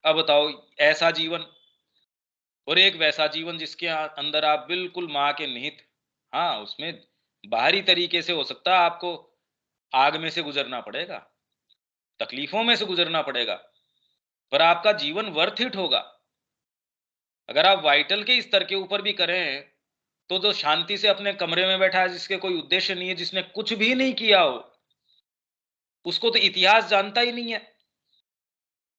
अब बताओ, ऐसा जीवन और एक वैसा जीवन जिसके अंदर आप बिल्कुल मां के निहित, हाँ उसमें बाहरी तरीके से हो सकता है आपको आग में से गुजरना पड़ेगा, तकलीफों में से गुजरना पड़ेगा, पर आपका जीवन वर्थ इट होगा। अगर आप वाइटल के स्तर के ऊपर भी करें, तो जो शांति से अपने कमरे में बैठा है, जिसके कोई उद्देश्य नहीं है, जिसने कुछ भी नहीं किया हो, उसको तो इतिहास जानता ही नहीं है।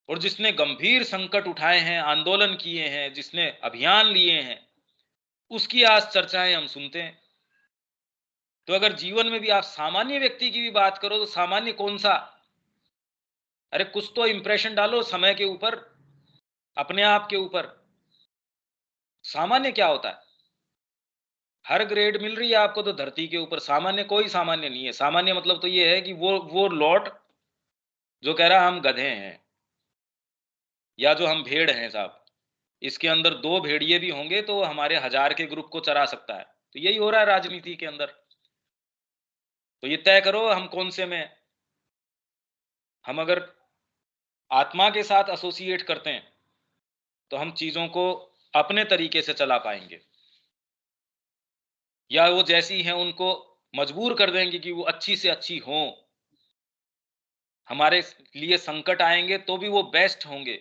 और जिसने गंभीर संकट उठाए हैं, आंदोलन किए हैं, जिसने अभियान लिए हैं, उसकी आज चर्चाएं हम सुनते हैं। तो अगर जीवन में भी आप सामान्य व्यक्ति की भी बात करो, तो सामान्य कौन सा? अरे कुछ तो इंप्रेशन डालो समय के ऊपर, अपने आप के ऊपर। सामान्य क्या होता है? हर ग्रेड मिल रही है आपको तो धरती के ऊपर। सामान्य कोई सामान्य नहीं है। सामान्य मतलब तो ये है कि वो लॉट जो कह रहा है हम गधे हैं या जो हम भेड़ हैं साहब, इसके अंदर 2 भेड़िए भी होंगे तो हमारे 1000 के ग्रुप को चरा सकता है। तो यही हो रहा है राजनीति के अंदर। तो ये तय करो हम कौन से में। हम अगर आत्मा के साथ एसोसिएट करते हैं तो हम चीजों को अपने तरीके से चला पाएंगे, या वो जैसी हैं उनको मजबूर कर देंगे कि वो अच्छी से अच्छी हों। हमारे लिए संकट आएंगे तो भी वो बेस्ट होंगे।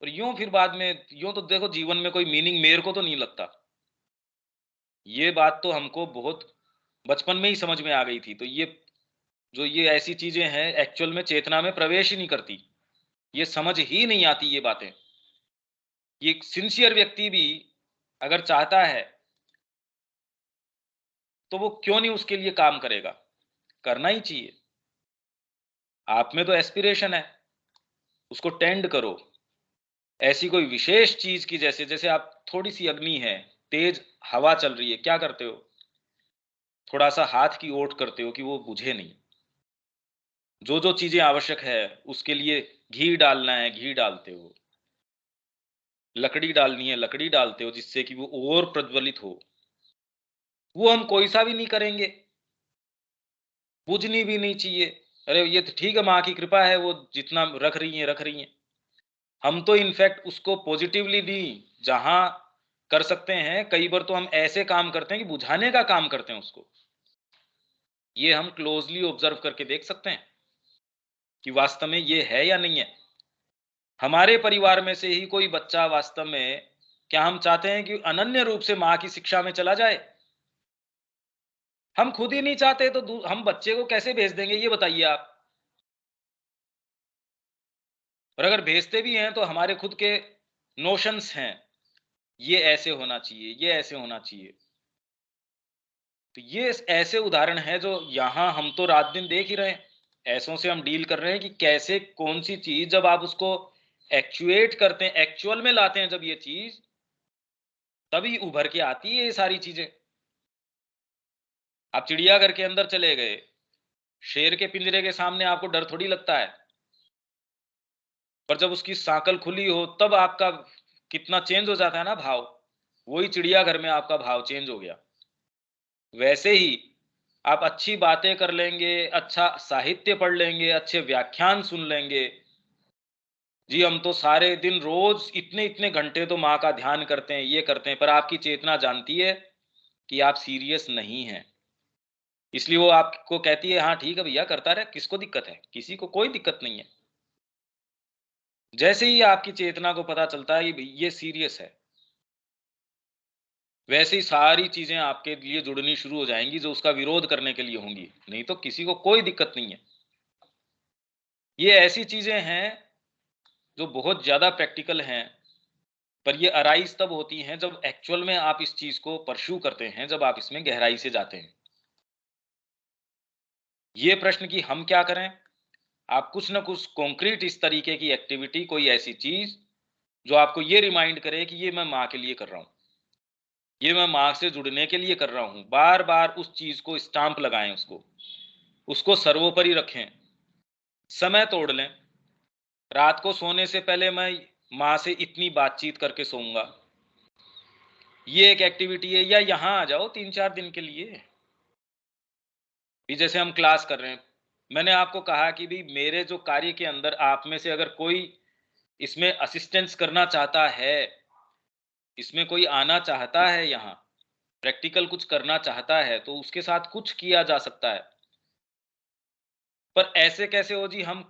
और यूं फिर बाद में, यूं तो देखो जीवन में कोई मीनिंग मेरे को तो नहीं लगता। ये बात तो हमको बहुत बचपन में ही समझ में आ गई थी। तो ये ऐसी चीजें हैं एक्चुअल में चेतना में प्रवेश ही नहीं करती, ये समझ ही नहीं आती ये बातें। ये सिंसियर व्यक्ति भी अगर चाहता है तो वो क्यों नहीं उसके लिए काम करेगा? करना ही चाहिए। आप में तो एस्पिरेशन है, उसको टेंड करो। ऐसी कोई विशेष चीज की, जैसे जैसे आप थोड़ी सी अग्नि है, तेज हवा चल रही है, क्या करते हो? थोड़ा सा हाथ की ओट करते हो कि वो बुझे नहीं। जो जो चीजें आवश्यक है उसके लिए घी डालना है, घी डालते हो। लकड़ी डालनी है, लकड़ी डालते हो, जिससे कि वो और प्रज्वलित हो। वो हम कोई सा भी नहीं करेंगे, बुझनी भी नहीं चाहिए। अरे ये तो ठीक है, माँ की कृपा है, वो जितना रख रही है रख रही है। हम तो इनफैक्ट उसको पॉजिटिवली भी जहां कर सकते हैं, कई बार तो हम ऐसे काम करते हैं कि बुझाने का काम करते हैं उसको। ये हम क्लोजली ऑब्जर्व करके देख सकते हैं कि वास्तव में ये है या नहीं है। हमारे परिवार में से ही कोई बच्चा वास्तव में, क्या हम चाहते हैं कि अनन्य रूप से माँ की शिक्षा में चला जाए? हम खुद ही नहीं चाहते तो हम बच्चे को कैसे भेज देंगे, ये बताइए आप। और अगर भेजते भी हैं तो हमारे खुद के नोशंस हैं, ये ऐसे होना चाहिए, ये ऐसे होना चाहिए। तो ये ऐसे उदाहरण हैं जो यहाँ हम तो रात दिन देख ही रहे हैं। ऐसों से हम डील कर रहे हैं कि कैसे कौन सी चीज जब आप उसको एक्चुएट करते हैं, एक्चुअल में लाते हैं जब ये चीज, तभी उभर के आती है ये सारी चीजें। आप चिड़ियाघर के अंदर चले गए, शेर के पिंजरे के सामने आपको डर थोड़ी लगता है, पर जब उसकी सांकल खुली हो तब आपका कितना चेंज हो जाता है ना भाव। वही चिड़ियाघर में आपका भाव चेंज हो गया। वैसे ही आप अच्छी बातें कर लेंगे, अच्छा साहित्य पढ़ लेंगे, अच्छे व्याख्यान सुन लेंगे। जी, हम तो सारे दिन रोज इतने-इतने घंटे तो माँ का ध्यान करते हैं, ये करते हैं, पर आपकी चेतना जानती है कि आप सीरियस नहीं हैं। इसलिए वो आपको कहती है, हाँ ठीक है भैया करता रहे, किसको दिक्कत है? किसी को कोई दिक्कत नहीं है। जैसे ही आपकी चेतना को पता चलता है कि ये सीरियस है, वैसे ही सारी चीजें आपके लिए जुड़नी शुरू हो जाएंगी जो उसका विरोध करने के लिए होंगी। नहीं तो किसी को कोई दिक्कत नहीं है। ये ऐसी चीजें हैं जो बहुत ज्यादा प्रैक्टिकल हैं, पर ये अराइज तब होती हैं जब एक्चुअल में आप इस चीज को परस्यू करते हैं, जब आप इसमें गहराई से जाते हैं। ये प्रश्न कि हम क्या करें, आप कुछ ना कुछ कॉन्क्रीट इस तरीके की एक्टिविटी, कोई ऐसी चीज जो आपको ये रिमाइंड करे कि ये मैं माँ के लिए कर रहा हूं, ये मैं माँ से जुड़ने के लिए कर रहा हूं। बार बार उस चीज को स्टाम्प लगाएं, उसको सर्वोपरि रखें, समय तोड़ लें। रात को सोने से पहले मैं माँ से इतनी बातचीत करके सोऊंगा, ये एक एक्टिविटी है। या यहां आ जाओ 3-4 दिन के लिए, भी जैसे हम क्लास कर रहे हैं। मैंने आपको कहा कि भी मेरे जो कार्य के अंदर आप में से अगर कोई इसमें असिस्टेंस करना चाहता है, इसमें कोई आना चाहता है, यहाँ प्रैक्टिकल कुछ करना चाहता है, तो उसके साथ कुछ किया जा सकता है। पर ऐसे कैसे हो जी, हम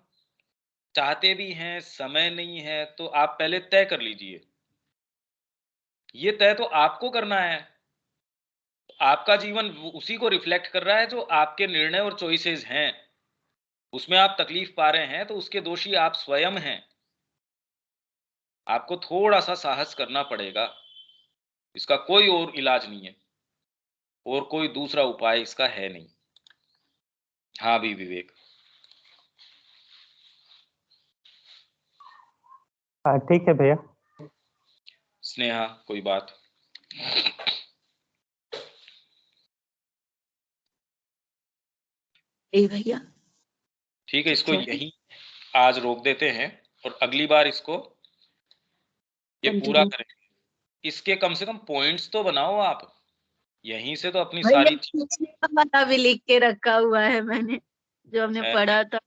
चाहते भी हैं, समय नहीं है, तो आप पहले तय कर लीजिए। ये तय तो आपको करना है। आपका जीवन उसी को रिफ्लेक्ट कर रहा है जो आपके निर्णय और चॉइसेस हैं। उसमें आप तकलीफ पा रहे हैं तो उसके दोषी आप स्वयं हैं। आपको थोड़ा सा साहस करना पड़ेगा, इसका कोई और इलाज नहीं है, और कोई दूसरा उपाय इसका है नहीं। हाँ भी विवेक। हाँ ठीक है भैया। स्नेहा कोई बात? भैया ठीक है, इसको ठीक है, यहीं आज रोक देते हैं और अगली बार इसको ये पूरा कंटिन्यू। करेंगे। इसके कम से कम पॉइंट्स तो बनाओ आप, यहीं से तो अपनी भैया सारी पिछले वाला भी लिख के रखा हुआ है मैंने, जो हमने है। पढ़ा था।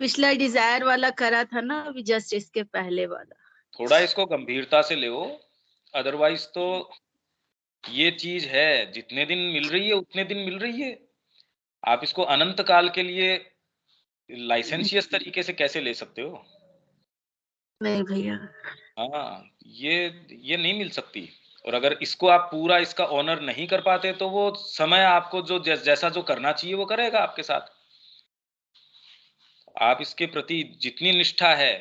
पिछला डिजायर वाला करा था ना, अभी जस्ट इसके पहले वाला। थोड़ा इसको गंभीरता से ले, अदरवाइज तो ये चीज है, जितने दिन मिल रही है उतने दिन मिल रही है। आप इसको अनंत काल के लिए लाइसेंसियस तरीके से कैसे ले सकते हो? नहीं भैया। हाँ, ये नहीं मिल सकती। और अगर इसको आप पूरा इसका ऑनर नहीं कर पाते तो वो समय आपको जो जैसा जो करना चाहिए वो करेगा आपके साथ। आप इसके प्रति जितनी निष्ठा है,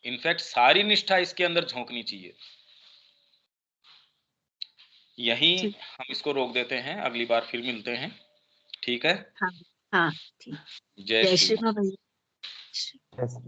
इनफैक्ट सारी निष्ठा इसके अंदर झोंकनी चाहिए। यहीं ठीक। हम इसको रोक देते हैं, अगली बार फिर मिलते हैं। ठीक है। हाँ हाँ ठीक। जय जय श्री श्री राम। राम भैया। जैसे